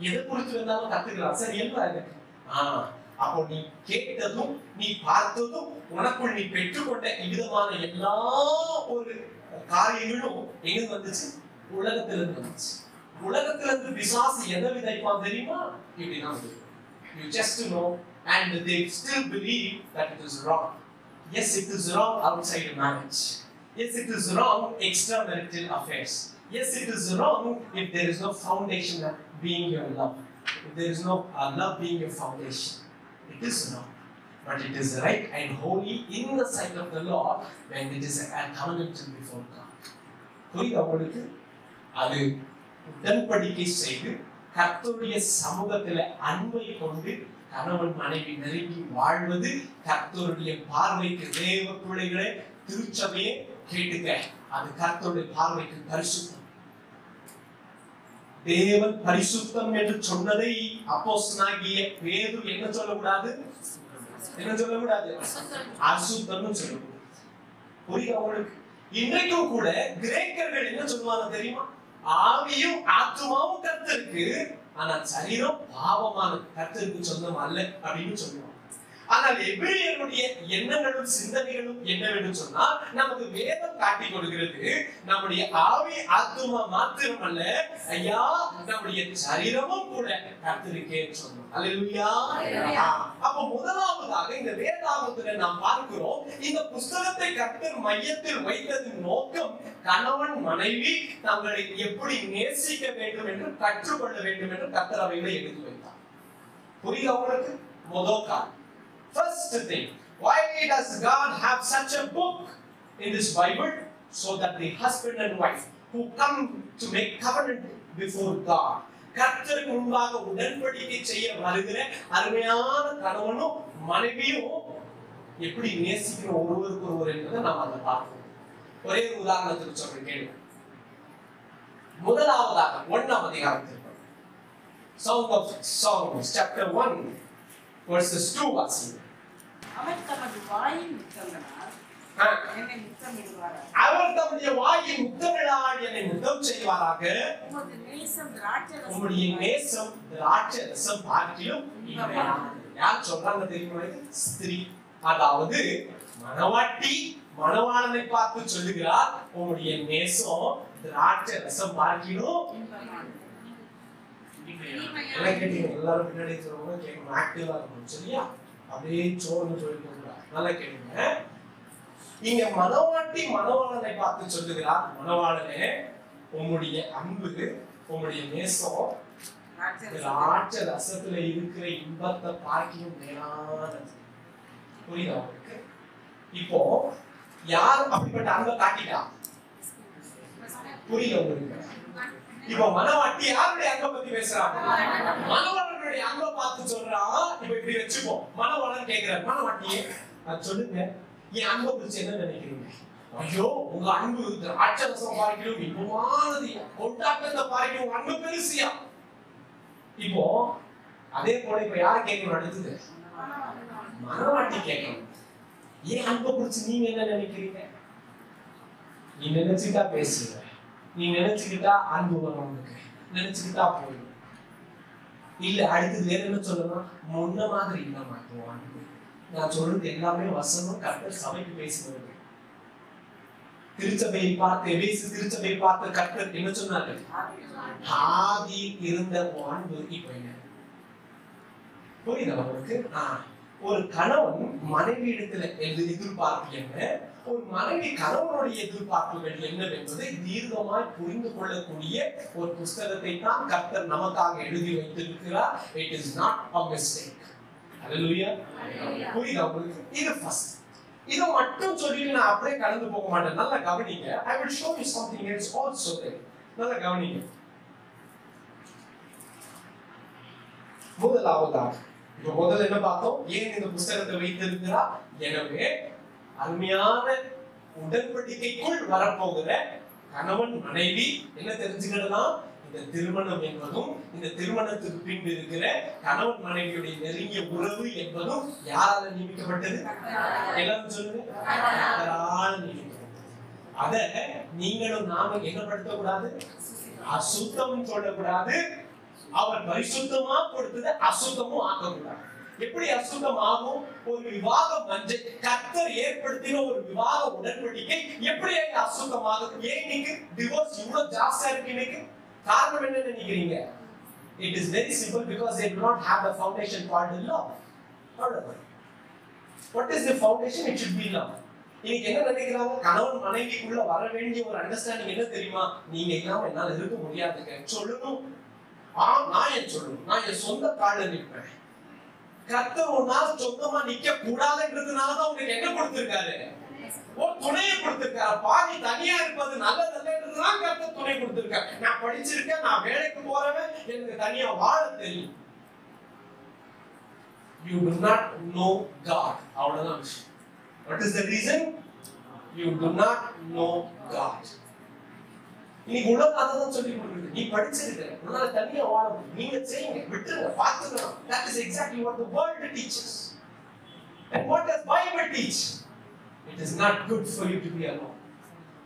எதை குறித்து வந்தாலும் கத்துக்கலாம் சார். எல்லாம் இருக்கு. அப்போ நீ கேட்டதும் நீ பார்த்ததும் உனக்குள் நீ பெற்றுக்கொண்ட இவ்விதமான எல்லா ஒரு காரியங்களும் எங்க வந்துச்சு? உலகத்திலிருந்து வந்துச்சு. உலகத்திலிருந்து பிசாசு எதை விதைப்பான் தெரியுமா? இப்படிதான் வந்து you just know and they still believe that it is wrong. Yes, it is wrong outside marriage. Yes, it is wrong extramarital affairs. Yes, it is wrong if there is no foundation being your love. If there is no love being your foundation. It is wrong. But it is right and holy in the sight of the Lord when it is a covenant before God. புரியுதா உங்களுக்கு? அது உடன்படிக்கை செய்து கர்த்தருடைய சமூகத்துல அன்பை கொண்டு கணவன் மனைவி நெருங்கி வாழ்வது கர்த்தருடைய பார்வைக்கு, தேவ பிள்ளைகளே திருச்சபையை கேட்டுக்க, அது கர்த்தருடைய பார்வைக்கு பரிசுத்தம். தேவன் பரிசுத்தம் என்று சொன்னதை அப்போஸ்தலனாகிய பேதுரு என்ன சொல்லக்கூடாது? என்ன சொல்லக்கூடாது? அசுத்தம்னு சொல்லக்கூடாது. புரியுதா உங்களுக்கு? இன்றைக்கும் கூட கிரேக்கர்கள் என்ன சொல்லுவாங்க தெரியுமா? ஆவியும் ஆத்துமாவும் கர்த்தருக்கு, ஆனா சரீரம் பாவமான கர்த்தருக்கு சொந்தம் அல்ல அப்படின்னு சொல்லுவாங்க. ஆனால் எபிரேயருடைய எண்ணங்களும் சிந்தனைகளும் என்னவென்று சொன்னால் நமக்கு வேதம் காட்டி கொடுக்கிறது நம்முடைய ஆவி ஆத்துமா மாத்திரமல்ல ஐயா நம்முடைய சரீரமும் கூட கர்த்தருக்கே சொந்தம். அல்லேலூயா. அப்ப முதலாவதாக இந்த வேதாகமத்தில் நாம் பார்க்கிறோம் இந்த புஸ்தகத்தை கர்த்தர் மையத்தில் வைத்ததின் நோக்கம் கணவன் மனைவி தங்களை எப்படி நேசிக்க வேண்டும் என்று கற்றுக்கொள்ள வேண்டும் என்று கர்த்தர் அவைகளை எழுதி வைத்தார். புரியுது உங்களுக்கு? முதல் காரணம். First thing, why does God have such a book in this Bible? So that the husband and wife who come to make covenant before God, கர்த்தருக்கு முன்பாக உடன்படிக்கை செய்ய வருகிற அருமையான கணவனும் மனைவியும் எப்படி நேசிக்கிற ஒருவருக்கு ஒருவர் என்பதை நாம் அதை பார்ப்போம். ஒரே ஒரு உதாரணத்துக்கு சொல்றேன் கேளுங்க. முதலாவதாக 1ஆம் அதிகாரத்தில் Song of Songs chapter 1 verses 2 வாசிங்க. அவர் தமது வாயின் முத்தங்களால் என்னை முத்தமிடுவாராக. அவர் தம்முடைய வாயின் முத்தங்களால் என்னை முத்தம் செய்வாராக. உமது நேசம் திராட்சரசம். உம்முடைய நேசம் திராட்சரசம் பார்க்கிலும் இனிமையானது. யார் சொல்றாங்க தெரியுமா? இது ஸ்திரீ. அதாவது மணவாட்டி மணவாளனை பார்த்து சொல்லுகிறார் உம்முடைய நேசம் திராட்சரசம் பார்க்கிலும் இன்பமானது. எல்லாம் கேட்டீங்க? எல்லாரும் பின்னாடி சொல்றவங்க கேட்கணும், ஆக்டிவா இருக்கணும். சரியா? அப்படியே சோர்ந்து சொல்லிட்டு கூடாது. நல்லா கேளுங்க. இங்க மணவாட்டி மணவாளனை பார்த்து சொல்லுகிறார், மணவாளனே உம்முடைய அன்பு உம்முடைய நேசம் திராட்சை ரசத்துல இருக்கிற இன்பத்தை பார்க்கியும் மேலானது. புரியுதா உங்களுக்கு? இப்போ யார் அப்படிப்பட்ட அன்பை காட்டிட்டா? புரியுதா உங்களுக்கு? இப்ப மணவாட்டி யாருடைய அன்பை பத்தி பேசுறாங்க? மணவாளனுடைய அன்பை பார்த்து சொல்றான். இப்ப இப்படி வச்சுப்போம். மணவாளன் கேட்கிறார், மணவாட்டியே சொல்லுங்க என் அன்பை குறிச்சு என்ன நினைக்கிறீங்க? ஐயோ உங்க அன்பு திராட்சரசம் பார்க்கணும் இன்பமானது, கொண்டாட்டத்தை பார்க்கணும், உங்க அன்பு பெருசியா. இப்போ அதே போல இப்ப யார் கேட்கணும்? அடுத்தது மணவாட்டி கேட்கணும், ஏன் அன்பை குறிச்சு நீங்க என்ன நினைக்கிறீங்க? நீ நினைச்சுட்டா பேசுற, நீ நினைச்சுக்கிட்டா அன்பு வரும், உனக்கு நினைச்சுக்கிட்டா போயிடும். இல்ல அடுத்தது வேற என்ன சொல்லணும்? முன்ன மாதிரி இல்ல மாட்டோம் அன்பு. நான் சொல்றது எல்லாமே வசனம் கர்த்தர் சபைக்கு பேசுவது. திருச்சபையை பார்த்து திருச்சபையை பார்த்து கர்த்தர் என்ன சொன்னாரு? ஆதி இருந்த அன்பு இப்ப என்ன? புரியுதா உங்களுக்கு? ஒரு கணவன் மனைவி இடத்துல எதிர்பார்ப்பு என்ன, ஒரு மனைவி கணவனுடைய எதிர்பார்ப்புகள் என்னவென்பதை தீர்க்கமாய் புரிந்து கொள்ளக்கூடிய ஒரு புஸ்தகத்தை தான் கர்த்தர் நமக்காக எழுதி வைத்திருக்கிறார். It is not a mistake. ஹalleluya. புரியுதா உங்களுக்கு? இது ஃபர்ஸ்ட். இத மட்டும் சொல்லிட்டு நான் அப்படியே கடந்து போக மாட்டேன். நல்லா கவனிங்க. I will show you something else also there. நல்லா கவனிங்க. முதலாவதாக இப்ப முதல்ல என்ன பார்த்தோம்? ஏன் இந்த புத்தகத்தை வைத்திருக்கிறார்? எனவே அருமையான உடன்படிக்கைக்குள் வரப்போகிற கணவன் மனைவி என்ன தெரிஞ்சுக்கிறதா? இந்த திருமணம் என்பதும் இந்த திருமணத்துக்கு பின் இருக்கிற கணவன் மனைவியுடைய நெருங்கிய உறவு என்பதும் யாரால நியமிக்கப்பட்டது? எல்லாரும் சொல்லுங்க. கர்த்தரால் நியமிக்கப்பட்டது. அத நீங்களும் நாம என்ன படுத்தக்கூடாது? அசுத்தம் சொல்லக்கூடாது. அவர் பரிசுத்தமா கொடுத்தது அசுத்தமும் ஆக்கக்கூடாது. எப்படி அசுத்தம் ஆகும்? ஒரு விவாக மஞ்சள் கர்த்தர் ஏற்படுத்தின ஒரு விவாக உடன்படிக்கை எப்படி அசுத்தமாகும்? ஏன் இன்னைக்கு டிவோர்ஸ் இவ்வளவு ஜாஸ்தியா இருக்கு? இன்னைக்கு காரணம் என்ன நினைக்கிறீங்க? It is very simple because they do not have the foundation called love. What is the foundation? It should be love. இன்னைக்கு என்ன நினைக்கிறாங்க? கணவன் மனைவிக்குள்ள வர வேண்டிய ஒரு அண்டர்ஸ்டாண்டிங் என்ன தெரியுமா? நீங்க இல்லாம என்னால இருக்க முடியாதுங்க சொல்லணும். நான் ஏன் சொல்லணும்? நான் என் சொந்த கால்ல நிற்பேன். கர்த்தர் ஒரு நாள் சொந்தமா நிக்க கூடாதுன்றதுனாலதான் உங்களுக்கு என்ன கொடுத்திருக்காரு? ஒரு துணையை கொடுத்திருக்காரு. பாதி தனியா இருப்பது நல்லதல்லன்றதுதான் கர்த்தர் துணை கொடுத்திருக்காரு. நான் படிச்சிருக்கேன், நான் வேலைக்கு போறவன், எனக்கு தனியா வாழ தெரியும். You do not know God. அவ்வளவுதான் விஷயம். What is the reason? You do not know God. இன்னைக்கு உலகம் அதான் சொல்லி கொடுக்குது. நீ படிச்சிருக்க, உன்னால தனியா வாழ முடியும், நீங்க செய்யுங்க, விட்டுருங்க, பார்த்துக்கலாம். That is exactly what the world teaches. And what does Bible teach? It is not good for you to be alone.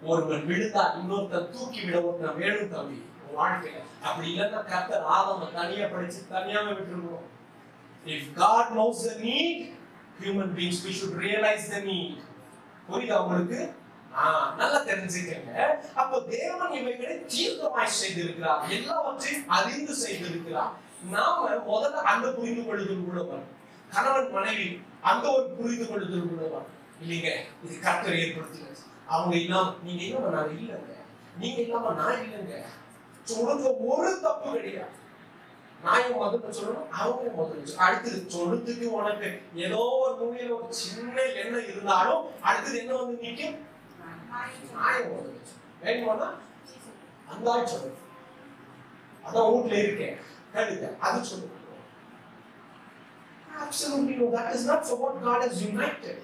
ஒருவன் விழுந்தா இன்னொருத்தன் தூக்கி விட ஒருத்தன் வேணும் தம்பி வாழ்க்கையில. அப்படி இல்லைன்னா கர்த்தர் ஆதாம தனியா படிச்சு தனியாவே விட்டுருவோம். If God knows the need, human beings we should realize the need. புரியுதா உங்களுக்கு? நல்லா தெரிஞ்சுக்கங்க. அப்ப தேவன் இவைகளை தீர்க்கமாய் செய்திருக்கிறார், எல்லாவற்றையும் அறிந்து செய்திருக்கிறார். நாம முதல்ல அந்த புரிந்து கொள்ளுதல் உள்ளவர், கணவன் மனைவி அந்த ஒரு புரிந்து கொள்ளுதல் உள்ளவர். இல்லைங்க, இது கர்த்தர் ஏற்படுத்துகிறது. அவங்க இல்லாம நீங்க இல்லாம நான் இல்லைங்க, நீங்க இல்லாம நான் இல்லைங்க. சொல்றது ஒரு தப்பு கிடையாது. நான் முதல்ல சொல்லணும், அவங்க முதல்ல அடுத்தது சொல்றதுக்கு உனக்கு ஏதோ ஒரு மூலையில ஒரு சின்ன எண்ணம் இருந்தாலும் அடுத்தது என்ன வந்து நிற்கும்? நியாயம் முதல்ல வேணுமானா அந்த சொல்லு, அதான் வீட்டுல இருக்கேன் கழுத அது சொல்லு. Absolutely no, that is not for what God has united.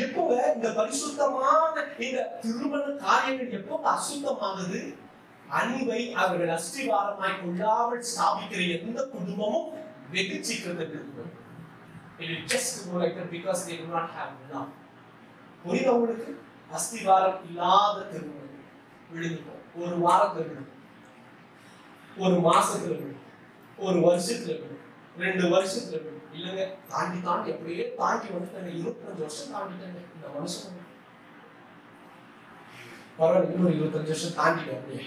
எப்போ இந்த பரிசுத்தமான இந்த திருமண காரியங்கள் எப்போ அசுத்தமானது? அன்பை அவர்கள் அஸ்திவாரமாய் கொள்ளாமல் ஸ்தாபிக்கிற எந்த குடும்பமும் வெகு சீக்கிரத்தில் இருக்கும். It will just go like that because they do not have love. புரியுதா உங்களுக்கு? அஸ்திவாரம் இல்லாத திருமணம் விழுந்துடும். ஒரு வாரத்துல விழும், ஒரு மாசத்துல விழும், ஒரு வருஷத்துல விழும், 2 வருஷத்துல விழும். இல்லைங்க, தாண்டி தாண்டி அப்படியே தாண்டி வந்துட்டாங்க. 25 வருஷம் தாண்டிட்டாங்க இந்த மனுஷன். பரவாயில்ல, இன்னொரு 25 வருஷம் தாண்டிட்டோம் அப்படியே.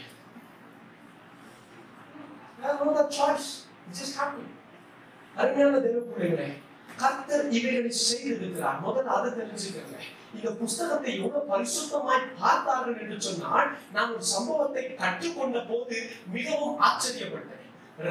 No that choice, it just happened. அருமையான தேவ பிள்ளைகளே, கர்த்தர் இவைகளை செய்திருக்கிறார். முதல்ல அதை தெரிஞ்சுக்கங்க. இந்த புஸ்தகத்தை எவ்வளவு பரிசுத்தமாய் பார்த்தார்கள் என்று சொன்னால், நான் ஒரு சம்பவத்தை கற்றுக்கொண்ட போது மிகவும் ஆச்சரியப்பட்டேன்.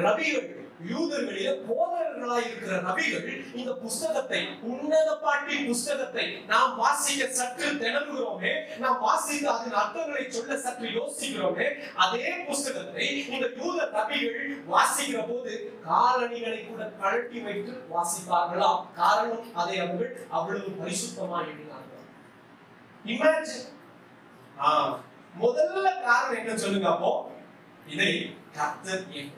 ரபிகள், யூதர்களிலே போதகர்களாய் இருக்கிற ரபிகள் இந்த புஸ்தகத்தை, உன்னத பாட்டின் புஸ்தகத்தை நாம் வாசிக்க சற்று திணறுகிறோமே, நாம் வாசித்து அதன் அர்த்தங்களை சொல்ல சற்று யோசிக்கிறோமே, அதே புஸ்தகத்தை இந்த யூத ரபிகள் வாசிக்கிற போது காலணிகளை கூட கழட்டி வைத்து வாசிப்பார்களாம். காரணம், அதை அவர்கள் அவ்வளவு பரிசுத்தமாக எழுதினார்கள். இமேஜின். முதல்ல காரணம் என்ன சொல்லுங்க? அப்போ இதை கர்த்தர் ஏற்படுத்தினார்.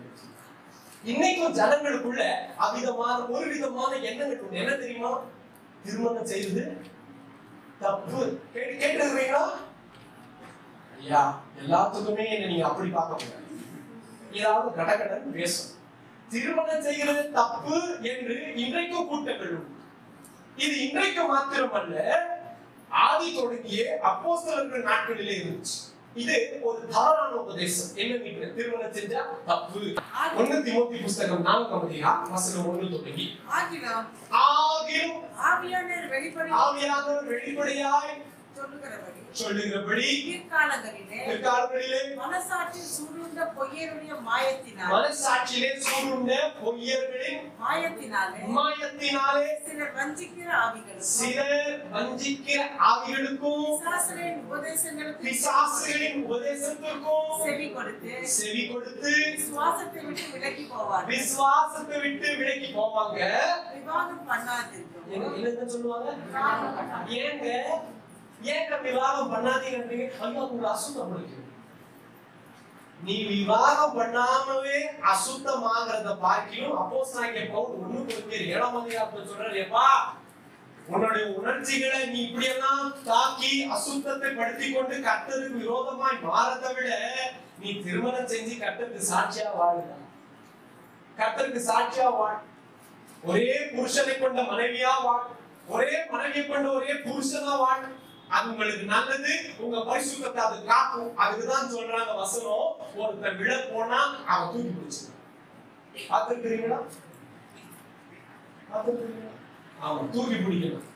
இன்னைக்கும் ஜனங்களுக்குள்ள அவிதமான ஒரு விதமான எண்ணங்கள் உண்டு. என்ன தெரியுமா? திருமணம் செய்வது தப்பு. கேட்டுருக்கீங்களா? ஐயா, எல்லாத்துக்குமே என்ன நீங்க அப்படி பார்க்க முடியாது. ஏதாவது கடகடன் பேசும். திருமணம் செய்கிறது தப்பு என்று இன்றைக்கும் கூட்டங்கள் உண்டு. இது இன்றைக்கு மாத்திரமல்ல, ஆதி தொடங்கிய அப்போஸ்தலர்கள் நாட்களிலே இருந்துச்சு. இது ஒரு தவறான உபதேசம். என்ன? திருமணம் செஞ்சா தப்பு. 1 தீமோத்தேயு புத்தகம் 4ஆம் அதிகாரம் வசனம் 1 தொடங்கி, ஆகிலும் ஆவியானவர் வெளிப்படையாய் சொல்லுகிறபடி பிற்காலங்களிலே மனசாட்சியிலே சூடுண்ட பொய்யருடைய மாயத்தினாலே சிலர் வஞ்சிக்கிற ஆவிகளுக்கும் பிசாசுகளின் உபதேசத்திற்கும் செவி கொடுத்து விசுவாசத்தை விட்டு விலகி போவாங்க. விவாகம் பண்ணாதிருக்கும். என்ன சொல்லுவாங்க? ஏங்க விவாகம் பண்ணாதீங்க? ஐயோ, உங்களுக்கு அசுத்தம் பிடிக்கும். நீ விவாகம் பண்ணாமவே அசுத்தமாகறத பார்க்கியும் அப்போஸ்தலனாகிய பவுல் 1 கொரிந்தியர் 7ஆம் அதிகாரத்துல சொல்றாருப்பா, உன்னுடைய உணர்ச்சிகளை நீ இப்படியெல்லாம் தாக்கி அசுத்தத்தை படுத்திக் கொண்டு கர்த்தருக்கு விரோதமாய் மாறதை விட நீ திருமணம் செஞ்சு கர்த்தருக்கு சாட்சியா வாழுங்க. கர்த்தருக்கு சாட்சியா வாழ். ஒரே புருஷனை கொண்ட மனைவியா வாழ். ஒரே மனைவியை கொண்ட ஒரே புருஷனா வாழ். அது உங்களுக்கு நல்லது. உங்க பரிசுத்தத்தை அது காக்கும். அதுக்குதான் சொல்றாங்க வசனம், ஒருத்தர் விழ போனா அவன் தூக்கி பிடிச்சிருக்கான். பார்த்திருக்கிறீங்களா? அவன் தூக்கி பிடிக்கணும்.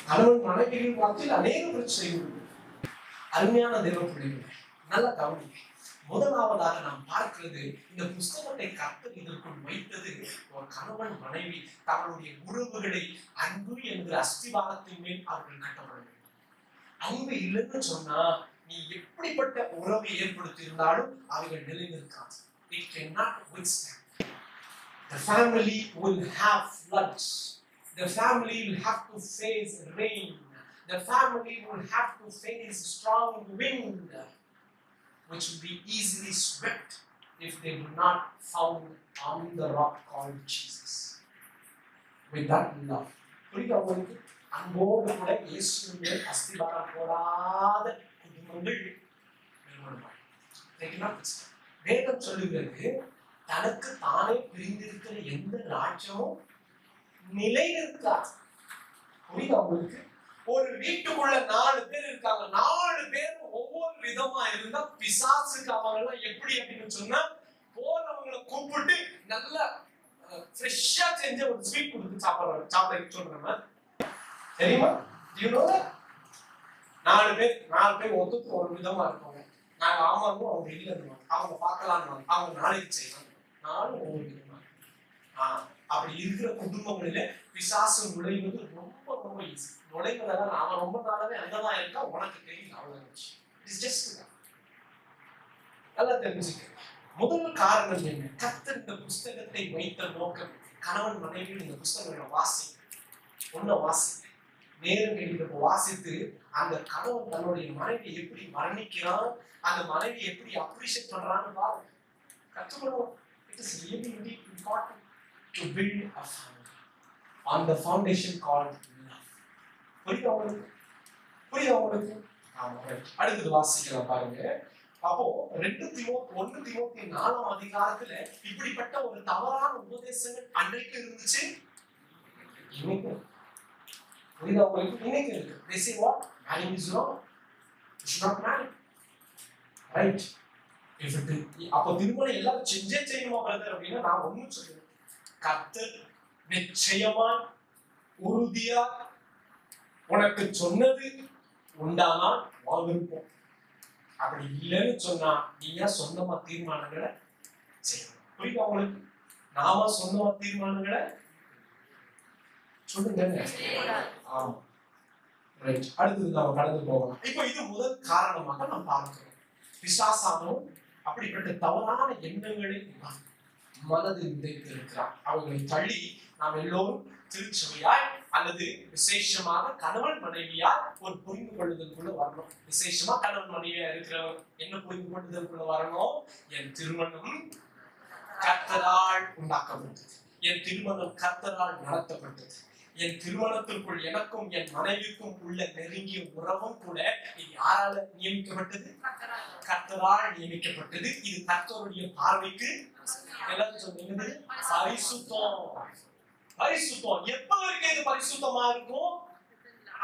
கணவன் மனைவியின் வாழ்க்கையில் அநேக பிரச்சனைகள் உண்டு. அருமையான தேவ பிள்ளைகள், நல்ல கவனிங்க. முதலாவதாக நாம் பார்க்கிறது, இந்த புஸ்தகத்தை கர்த்தர் இதற்குள் வைத்தது ஒரு கணவன் மனைவி தங்களுடைய உறவுகளை அன்பு என்கிற அஸ்திவாரத்தின் மேல் அவர்கள் கட்டப்பட வேண்டும். அன்பு இல்லைன்னு சொன்னா நீ எப்படிப்பட்ட உறவை ஏற்படுத்தி இருந்தாலும் அவைகள் நிலைநிற்காது. It cannot withstand. The family will have floods. The family will have to face rain. The family will have to face strong wind, which will be easily swept if they do not found on the rock called Jesus. With that love. புரியுதா உங்களுக்கு? அன்போடு கூட இயேசுவின் அஸ்திவாரம் போடாத குடும்பங்கள் நிர்மாணமாகும். வேதம் சொல்லுகிறது, தனக்கு தானே பிரிந்திருக்கிற எந்த ராஜ்யமும் நிலை இருக்காது. புரியுதா உங்களுக்கு? ஒரு வீட்டுக்குள்ள 4 பேர் இருக்காங்க. 4 பேர் ஒவ்வொரு விதமா இருந்தா பிசாசுக்கு அவங்க எப்படி அப்படின்னு சொன்னா, போறவங்களை கூப்பிட்டு நல்ல ஃப்ரெஷ்ஷா செஞ்ச ஒரு ஸ்வீட் கொடுத்து சாப்பிட சொல்றேன். தெரியுமா? you know that? 4 பேர் ஒத்துக்கு ஒரு விதமா இருப்பாங்க. நாங்க ஆமாங்க அவங்க இல்ல இருந்தோம், அவங்க பார்க்கலாம், அவங்க நாளைக்கு செய்யலாம், நானும் ஒவ்வொரு விதமா. அப்படி இருக்கிற குடும்பங்களில பிசாசு நுழைவது ரொம்ப ரொம்ப ஈஸி. நுழைவதெல்லாம் அவன் ரொம்ப நாளாவே அங்கதான் இருக்கா, உனக்கு தெரியல, அவ்வளவு. நல்லா தெரிஞ்சுக்க. முதல் காரணம் என்ன? கர்த்தர் இந்த புஸ்தகத்தை வைத்த நோக்கம் கணவன் மனைவி இந்த புஸ்தகங்களை வாசி நேரம் கிடைக்கிறப்ப வாசித்து அந்த கணவன் தன்னுடைய மனைவி எப்படி வர்ணிக்கிறான், அந்த மனைவி எப்படி அப்ரிஷியேட் பண்றான்னு பாருங்க, கற்றுக்கணும். It is really really important to build a family on the foundation called love. புரியுதா உங்களுக்கு? ஆமா. அடுத்து வாசிக்கலாம் பாருங்க. அப்போ 1 தீமோத்தேயு 4ஆம் அதிகாரத்துல இப்படிப்பட்ட ஒரு தவறான உபதேசங்கள் அன்றைக்கு இருந்துச்சு, இன்னைக்கு புரியுதா உங்களுக்கு? இன்னைக்கு இருக்கு. They say what? Marrying is wrong. You should not marry. Right? அப்ப திருமணம் எல்லாரும் செய்யணுமா பிரதர் அப்படின்னா நான் ஒண்ணும் சொல்லுவேன். கர்த்தர் நிச்சயமா உறுதியா உனக்கு சொன்னது உண்டானா விருப்பம், அப்படி இல்லைன்னு சொன்னா நீயா சொந்தமா தீர்மானங்களை செய்யணும். புரியுதா உங்களுக்கு? நாம சொந்தமா தீர்மானங்களை சொல்லுங்க. ஆமா. ரைட். அடுத்தது நாம கடந்து போகலாம். இப்போ இது முதல் காரணமாக நாம் பார்க்கிறோம். பிசாசானவன் அப்படிப்பட்ட தவறான எண்ணங்களை மனதில் விதைத்திருக்கிறார். அவர்களை தள்ளி நாம் எல்லோரும் திருச்சபையாய் அல்லது விசேஷமாக கணவன் மனைவியால் ஒரு புரிந்து கொள்ளுதலுக்குள்ள வரணும். விசேஷமா கணவன் மனைவியா இருக்கிறவங்க என்ன புரிந்து கொள்ளுதலுக்குள்ள வரணும்? என் திருமணம் கர்த்தரால் உண்டாக்கப்பட்டது, என் திருமணம் கர்த்தரால் நடத்தப்பட்டது, என் திருமணத்திற்குள் எனக்கும் என் மனைவிக்கும் உள்ள நெருங்கிய உறவும் கூட இது யாரால நியமிக்கப்பட்டது? கர்த்தரால் நியமிக்கப்பட்டது. இது கர்த்தருடைய பார்வைக்கு எல்லாரும் சொன்னீங்க பரிசுத்தம். பரிசுத்தம் எப்ப வரைக்கும் இது பரிசுத்தமா இருக்கும்?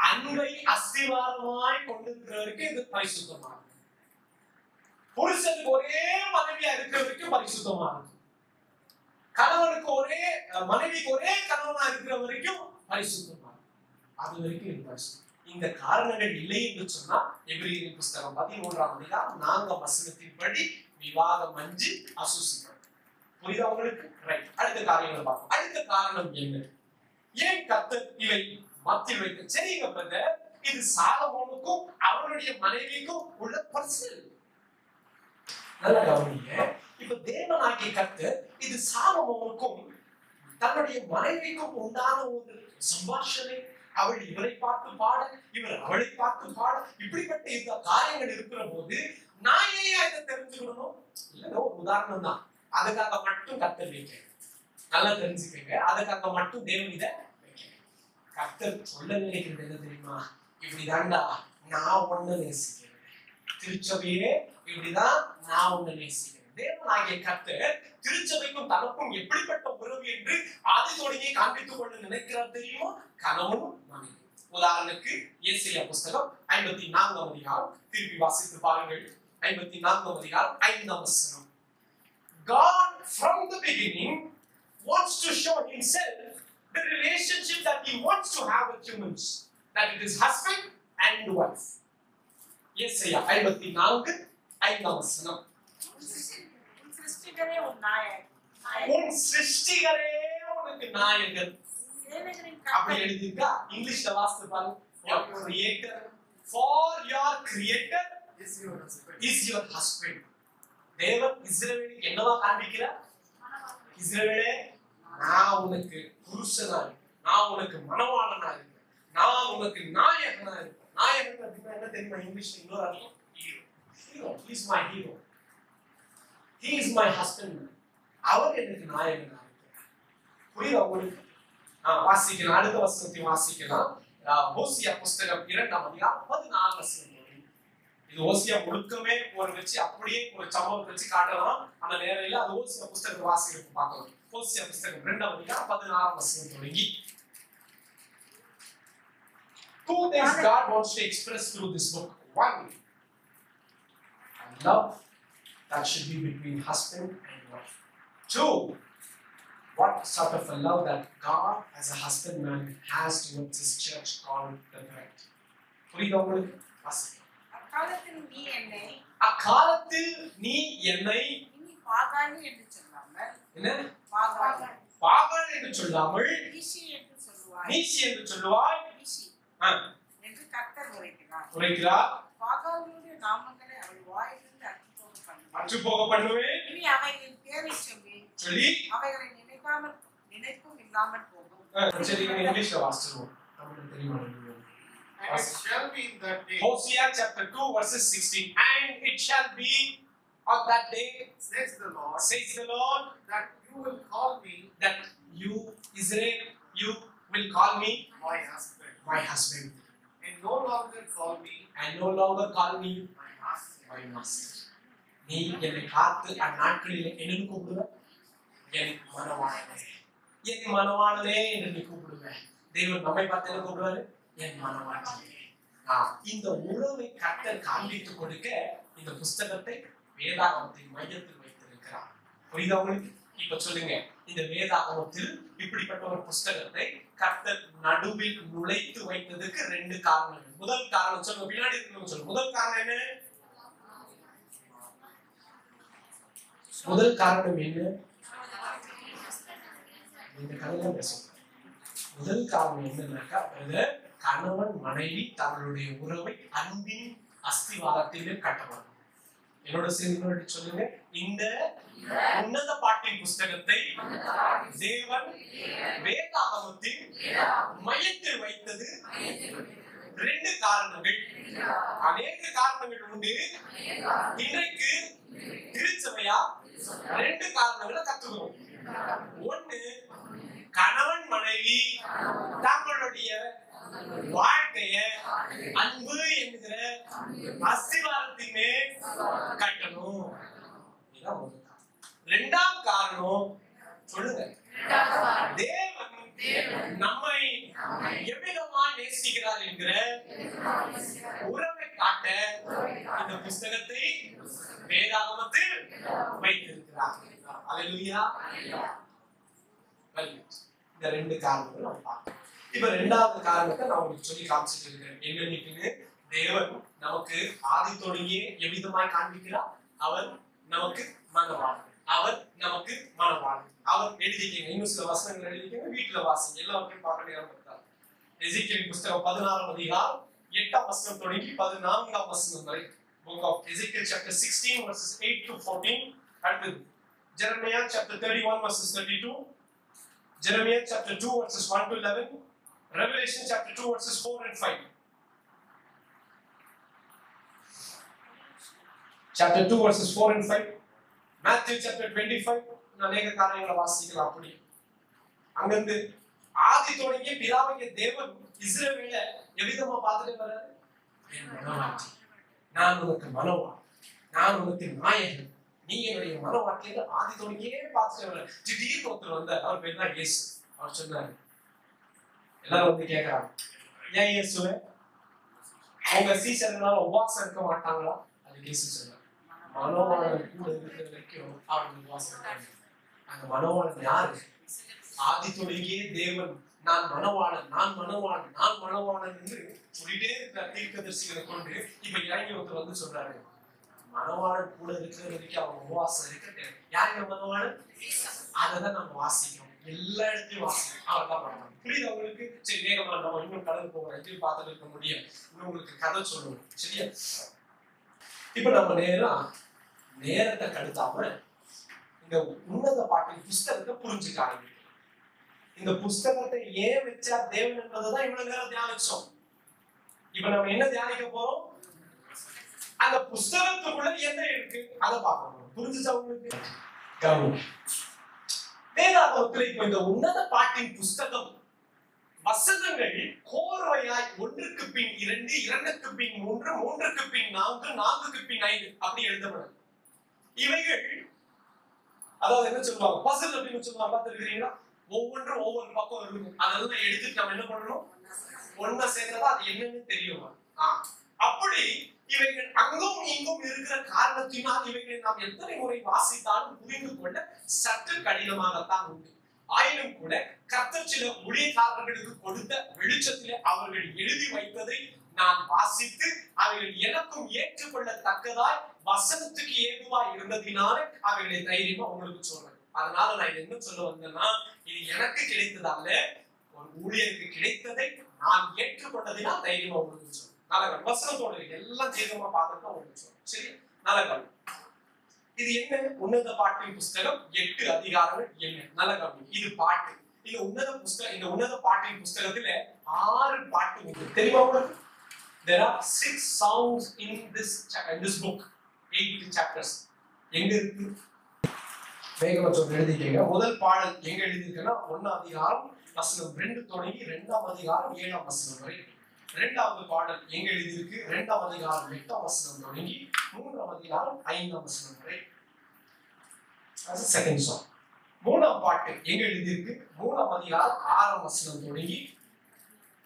அன்பை அஸ்திவாரமாய் கொண்டிருக்கிறவருக்கு இது பரிசுத்தமா இருக்கும். புருஷனுக்கு ஒரே மனைவியா இருக்கிறவருக்கு பரிசுத்தமா இருக்கும். கணவனுக்கு மனைவிக்கு ஒரே கணவனா இருக்கிற வரைக்கும் பரிசுத்தமா இருக்கும். அது வரைக்கும் இது பரிசுத்தம். இந்த காரணங்கள் இல்லை என்று சொன்னா எபிரேயரின் புஸ்தகம் 13ஆம் அதிகாரம் 4ஆம் வசனத்தின்படி விவாகம் அஞ்சு அசுசிக்கும். புரியுதா உங்களுக்கு? ரைட். அடுத்த காரியங்களை பார்ப்போம். அடுத்த காரணம் என்ன? ஏன் கர்த்தர் இவை மத்தியில் வைக்க? சரிங்க பிரதர், இது சாலமோனுக்கும் அவனுடைய மனைவிக்கும் உள்ள பர்சனல். நல்லா கவனிங்க. இப்ப தேவனாகிய கர்த்தர் இது சாலமோனுக்கும் தன்னுடைய மனைவிக்கும் உண்டான ஒரு சம்பாஷணை, அவள் இவரை பார்த்து பாட, இவர் அவளை பார்த்து பாட, இப்படிப்பட்ட இந்த காரியங்கள் இருக்கிற போது நான் ஏன் இதை தெரிஞ்சுக்கணும்? இல்ல, ஒரு உதாரணம் தான். அதுக்காக மட்டும் கர்த்தர் வைக்க, நல்லா தெரிஞ்சுக்கங்க. அதுக்காக மட்டும் தேவன் இதை வைக்க. கர்த்தர் சொல்ல நினைக்கிறது என்ன தெரியுமா? இப்படிதான்டா நான் ஒண்ணு நேசிக்கிறேன், திருச்சபையே இப்படிதான் நான் ஒண்ணு நேசிக்கிறேன். தேவனாகிய கர்த்தர் திருச்சபைக்கும் தனக்கும் எப்படிப்பட்ட உறவு என்று ஆதி தொடங்கி காண்பித்துக் கொள்ள நினைக்கிறார் தெரியுமா? கணவனும் மனைவி. உதாரணத்துக்கு ஏசாயா புஸ்தகம் 54ஆம் அதிகாரம் திருப்பி வாசித்து பாருங்கள். 54ஆம் அதிகாரம் 5ஆம் வசனம். God from the beginning wants to show himself the relationship that he wants to have with humans, that it is husband and wife. ஏசாயா 54:5ஆம் வசனம். உன் சிருஷ்டிகரே உனக்கு நாயகன். அப்படி எழுதிருக்கா? இங்கிலீஷ்ல வாசித்து பாருங்க. Your creator, for your creator is your husband. தேவன் இஸ்ரவேலுக்கு என்னவா காண்பிக்கிறார்? இஸ்ரவேலே, நான் உனக்கு புருஷனா இருக்கேன், நான் உனக்கு மணவாளனா இருக்கேன், நான் உனக்கு நாயகனா இருக்கேன். நாயகன் அப்படின்னா என்ன தெரியுமா? இங்கிலீஷ்ல இன்னொரு அர்த்தம் hero. Hero, he is my hero. He is my husband. அவர் எனக்கு நாயகனா இருக்கிறார். புரியுதா உங்களுக்கு? வாசிக்கலாம். அடுத்த வசனத்தை வாசிக்கலாம். ஓசியா புஸ்தகம் 2ஆம் அதிகாரம் 14ஆம் வசனம். இது ஓசியா முழுக்கமே ஒரு வச்சு அப்படியே ஒரு சம்பவத்தை வச்சு காட்டலாம். ஆனா நேரம் இல்ல. அது ஓசியா புஸ்தகத்தை வாசிக்கிறதுக்கு பார்க்கலாம். ஓசியா புத்தகம் 2ஆம் அதிகாரம் 16ஆம் வசனம் தொடங்கி. Two things God wants to express through this book. One, love that should be between husband and wife. Two, what sort of a love that God as a husbandman has towards his church called the bride. புரியுதா உங்களுக்கு? அக்காலத்தில் நீ என்னை அக்காலத்தில் நீ என்னை இனி பாகாணி என்று சொல்லாமல் என்ன பாகாணி என்று சொல்லாமல் நீசி என்று சொல்லுவாய். நீசி என்று சொல்லுவாய். நீசி ஆ, என்று கர்த்தர் உரைக்கிறார். உரைக்கிறார். பாகாணியுடைய நாமங்களை அவள் வாயிலிருந்து அற்றுப்போக பண்ணுவேன். இனி அவைகளின் பேரை சொல்லி அவைகளை நினைப்பும் இல்லாமல் போகும். சரி, இங்கிலீஷ்ல வாசிச்சுருவோம். தமிழ்ல தெரியுமா? And it shall be in that day, Hosea chapter 2 verses 16. And it shall be on that day, says the Lord, that you will call me that you, Israel, you will call me my husband, and no longer call me my master. master. நீ என்னை பார்த்து அந்நாட்களில் என்னன்னு கூப்பிடுவ? என் மனவாளனே என்று நீ கூப்பிடுவ. தேவன் நம்மை பார்த்து என்ன கூப்பிடுவாரு? என் மனவாளனே. இந்த உறவை கர்த்தர் காண்பித்துக் கொடுக்க இந்த புஸ்தகத்தை வேதாகமத்தின் மையத்தில் வைத்திருக்கிறார். புரியுதா உங்களுக்கு? இப்ப சொல்லுங்க, இந்த வேதாகமத்தில் இப்படிப்பட்ட ஒரு புஸ்தகத்தை கர்த்தர் நடுவில் நுழைத்து வைத்ததுக்கு 2 காரணங்கள். முதல் காரணம் சொல்லுங்க, பின்னாடி இருக்கணும் சொல்லுங்க. முதல் காரணம் என்ன? முதல் காரணம் என்ன? இந்த கதையில பேசுங்க. முதல் காரணம் என்னன்னாக்கா, கணவன் மனைவி தங்களுடைய உறவை அன்பின் அஸ்திவாரத்திலே கட்டப்படும். என்னோட சேர்ந்து சொல்லுங்க, இந்த உன்னத பாட்டின் புஸ்தகத்தை தேவன் வேதாகமத்தின் மையத்தில் வைத்தது 2 காரணங்கள். அநேக காரணங்கள் உண்டு. இன்றைக்கு திருச்சபையா 2 காரணங்களை கத்துக்கிறோம். ஒண்ணு, கணவன் மனைவி தங்களுடைய வாழ்க்கைய அன்பு என்கிற அஸ்திவாரத்தின் மேல் கட்டணும். இரண்டாம் காரணம் சொல்லுங்க, தேவன் நம்மை எவ்விதமா நேசிக்கிறார் என்கிற உறவை காட்ட இந்த புஸ்தகத்தை வேதாகமத்தில் வைத்திருக்கிறார். அல்லேலூயா. இந்த 2 காரணங்கள் நம்ம பார்க்கலாம். இப்ப 2வது காரணத்தை நான் உங்களுக்கு சொல்லி காமிச்சிட்டு இருக்கேன். என்னன்னு, தேவன் நமக்கு ஆதி தொடங்கியே எவ்விதமாய் காண்பிக்கிறார்? அவர் நமக்கு மனவாளன். அவர் எழுதிக்கங்க. இன்னும் சில வசனங்கள் எழுதிக்கங்க, வீட்டுல வாசிங்க. எல்லாத்தையும் பார்க்க நேரம் கொடுத்தார். எசேக்கியேல் புஸ்தகம் 16ஆம் அதிகாரம் 8ஆம் வசனம் தொடங்கி 14ஆம் வசனம் வரை. Book of Ezekiel chapter 16 verses 8 to 14. அடுத்து Jeremiah chapter 31 verses 32. Jeremiah chapter 2 verses 1 to 11. Revelation chapter 2 verses 4 and 5. Chapter 2 verses 4 and 5. Matthew chapter 25. அநேக காரியங்களை வாசிக்கலாம். அப்படி அங்கிருந்து ஆதி தொடங்கிய பிதாவாகிய தேவன் இஸ்ரவேலை எவ்விதமா பார்த்துட்டு வர்றாரு? நான் உனக்கு மனவாளன், நான் உனக்கு நாயகன், நீ என்னுடைய மனவாட்டியில ஆதி தொடங்கியே பார்த்துட்டு வர்ற. திடீர்னு ஒருத்தர் வந்த, அவர் பேர் தான் இயேசு. அவர் சொன்னாரு, எல்லாரும் வந்து கேட்கறாங்க, ஏன் இயேசுவே உங்க சீசர்களால உபவாசம் இருக்க மாட்டாங்களா? அதுக்கு இயேசு சொன்னார், மனவாளன் கூட இருக்கிற வரைக்கும் அவங்க உபவாசம் இருக்காங்க. அந்த மனவாளன் யாரு? ஆதி தொடங்கியே தேவன் நான் மனவாளன் என்று சொல்லிட்டே இருக்கிற தீர்க்கதரிசிகளை கொண்டு இப்ப இறங்கி ஒருத்தர் வந்து சொல்றாரு, மனவாளன் கூட இருக்கிற வரைக்கும் அவங்க உபவாசம் இருக்கட்டு. யாருங்க மனவாளன்? அதான் நம்ம வாசிக்கிறோம், எல்லா இடத்துலயும் வாசிக்கிறோம். அவர் தான் பண்ணுவாங்க. புரியுது அவங்களுக்கு? சரி, வேகமா நம்ம இன்னும் கடல் போகிறோம், எதையும் பார்த்துட்டு இருக்க முடியும். இன்னும் உங்களுக்கு கதை சொல்லுவோம், சரியா? இப்ப நம்ம நேரத்தை கடத்தாம இந்த உன்னத பாட்டின் புஸ்தகத்தை புரிஞ்சுக்க ஆரம்பிக்கும். இந்த புஸ்தகத்தை ஏன் வச்சா தேவன் என்பதுதான் இவ்வளவு நேரம் தியானிச்சோம். இப்ப நம்ம என்ன தியானிக்க போறோம்? அந்த புஸ்தகத்துக்குள்ள என்ன இருக்கு அதை பார்க்கணும். புரிஞ்சுச்சா உங்களுக்கு? வேதாகமத்தில் இப்ப இந்த உன்னத பாட்டின் புஸ்தகம் வசனங்கள் கோர்வையாய் 1க்கு பின் 2, 2க்கு பின் 3, 3க்கு பின் 4, 4க்கு பின் 5 அப்படி எழுதப்படும். இவைகள் அதாவது என்ன சொல்லுவாங்க, பசில் அப்படின்னு சொல்லுவாங்க, பார்த்துருக்கீங்களா? ஒவ்வொன்றும் ஒவ்வொரு பக்கம் இருக்கும். அதெல்லாம் எடுத்து நம்ம என்ன பண்ணணும், ஒன்னா சேர்ந்தா அது என்னன்னு தெரியும். அப்படி இவைகள் அங்கும் இங்கும் இருக்கிற காரணத்தினால் இவைகளை நாம் எத்தனை முறை வாசித்தாலும் புரிந்து கொள்ள சற்று கடினமாகத்தான் உண்டு. ஆயினும் கூட கர்த்தர் சில ஊழியக்காரர்களுக்கு கொடுத்த வெளிச்சத்திலே அவர்கள் எழுதி வைத்ததை நான் வாசித்து அவைகள் எனக்கும் ஏற்றுக்கொள்ளத்தக்கதாய் வசனத்துக்கு ஏதுவாய் இருந்ததினால அவைகளை தைரியமா உங்களுக்கு சொல்றேன். அதனால நான் என்ன சொல்ல வந்தேன்னா, இது எனக்கு கிடைத்ததல்ல, ஒரு ஊழியருக்கு கிடைத்ததை நான் ஏற்றுக்கொண்டதினால் தைரியமா உங்களுக்கு சொல்றேன். நல்ல வசனத்தோட எல்லாம் தீர்க்கமா பார்த்துட்டு உங்களுக்கு சொல்றேன். சரி, நல்ல இது என்ன? உன்னத பாட்டின் புஸ்தகம் 8 அதிகாரங்கள் என்ன? நல்ல கவனி. இது பாட்டு. இந்த உன்னத புஸ்தகம், இந்த உன்னத பாட்டின் புஸ்தகத்துல 6 பாட்டு இருக்கு. தெரியுமா உங்களுக்கு? There are 6 songs in this book. 8 chapters. எங்க இருக்கு? வேகமா சொல்ல எழுதிக்கங்க. முதல் பாடல் எங்க எழுதிருக்குன்னா 1 அதிகாரம் வசனம் 2 தொடங்கி 2ஆம் அதிகாரம் 7ஆம் வசனம் வரை. இரண்டாவது பாடல் எங்க எழுதியிருக்கு? 2ஆம் அதிகாரம் 8ஆம் வசனம் தொடங்கி 3ஆம் அதிகாரம் 5ஆம் வசனம் வரை. அது செகண்ட் சாங். மூணாம் பாட்டு எங்க எழுதியிருக்கு? 3ஆம் அதிகாரம் 6ஆம் வசனம் தொடங்கி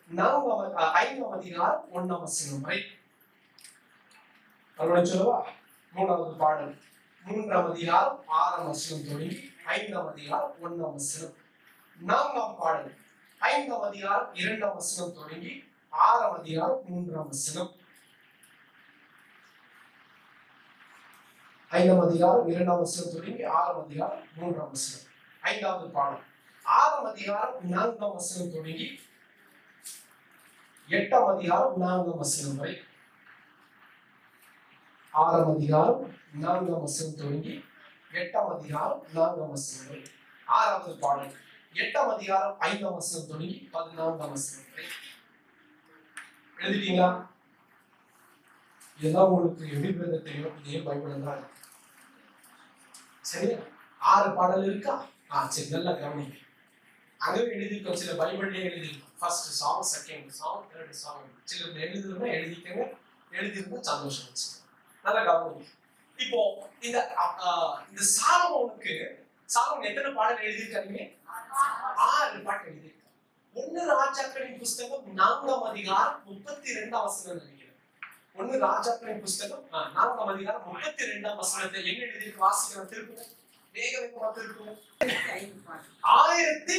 5ஆம் அதிகாரம் 1ஆம் வசனம் வரை. மறுபடியும் சொல்லவா? மூணாவது பாடல் 3ஆம் அதிகாரம் 6ஆம் வசனம் தொடங்கி 5ஆம் அதிகாரம் 1ஆம் வசனம். 4ஆம் பாடல் 5ஆம் அதிகாரம் 2ஆம் வசனம் தொடங்கி 6ஆம் அதிகாரம் 3ஆம் வசனம். 5ஆம் அதிகாரம் 2ஆம் வசனம் தொடங்கி 6ஆம் அதிகாரம் 3ஆம் வசனம். 5வது பாடல் 6ஆம் அதிகாரம் 4ஆம் வசனம் தொடங்கி 8ஆம் அதிகாரம் 4ஆம் வசனம் வரை. 6ஆம் அதிகாரம் 4ஆம் வசனம் தொடங்கி 8ஆம் அதிகாரம் 4ஆம் வசனம் வரை. 6வது பாடல் 8ஆம் அதிகாரம் 5ஆம் வசனம் தொடங்கி 14ஆம் வசனம் வரை. எழுதிட்டீங்களா? இதெல்லாம் உங்களுக்கு எப்படி தெரியும்? இதே பைபிள் தான் இருக்கு. சரியா? 6 பாடல் இருக்கா? சரி, நல்லா கவனிங்க. அங்கவே எழுதிருக்கோம், சில பைபிள்லயே எழுதிருக்கோம். First song, second song, third song. சில எழுதுறதுன்னா எழுதிக்கங்க, எழுதிருந்தா சந்தோஷம் வச்சுக்கோங்க. நல்லா கவனிங்க. இப்போ இந்த சாலமோனுக்கு எத்தனை பாடல் எழுதியிருக்காங்க? 6 பாட்டு எழுதியிருக்காங்க. 1 ராஜாக்களின் புஸ்தகம் 4ஆம் அதிகாரம் 32ஆம் வசனம் நினைக்கிறேன். 1 ராஜாக்களின் புஸ்தகம் 4ஆம் அதிகாரம் 32ஆம் வசனத்தை என்ன எழுதியிருக்கு? வாசிக்கிறேன், திருப்புங்க, வேகமா திருப்புங்க. 1000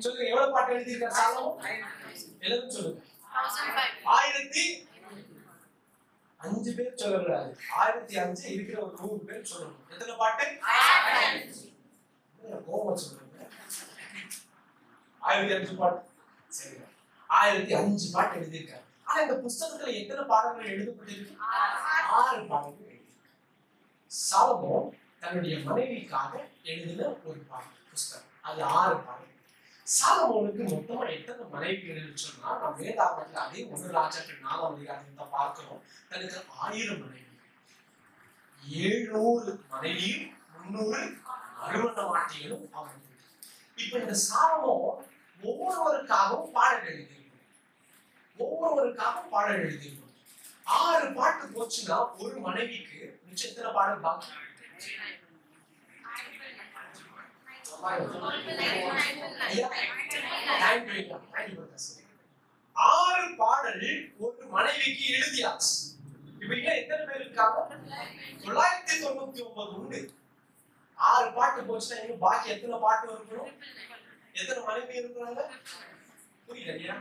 சொல்லுங்க, எவ்வளவு பாட்டு எழுதியிருக்காரு சாலமோன்? எல்லாரும் சொல்லுங்க. 1005 பேர் சொல்லக்கூடாது. 1005 இருக்கிற ஒரு 100 பேர் சொல்லணும். எத்தனை பாட்டு? 1005. கோவம் சொல்லுங்க. 1005 பாட்டு. சரி, 1005 பாட்டு எழுதியிருக்காரு. ஆனா இந்த புஸ்தகத்துல எத்தனை பாடல்கள் எழுதப்பட்டிருக்கு? 6 பாடல்கள் எழுதியிருக்காரு. சாலமோன் தன்னுடைய மனைவிக்காக எழுதின ஒரு புஸ்தகம். அது 6 பாடல்கள். சாலமோனுக்கு மொத்தமா எத்தனை மனைவிகள் சொன்னா, நம்ம வேதாகமத்துல அதே 1 ராஜாக்கள் 4ஆம் அதிகாரத்தை பார்க்கிறோம். தனக்கு 1000 மனைவி, 700 மனைவியும் 300 மறுமண வாட்டிகளும் அவருக்கு. இப்ப இந்த சாலமோன் ஒவ்வொருவருக்காகவும் பாடல் எழுதியிருக்கணும். 6 பாட்டு போச்சுன்னா ஒரு மனைவிக்கு மிச்சம் எத்தனை பாடல் பாக்கி? 6 பாடல் ஒரு மனைவிக்கு எழுதியாச்சு. இப்ப இன்னும் எத்தனை பேர் இருக்காங்க? 999 உண்டு. 6 பாட்டு போச்சுன்னா இன்னும் பாக்கி எத்தனை பாட்டு இருக்கணும்? எத்தனை மனைவி இருக்கிறாங்க? புரியலையா?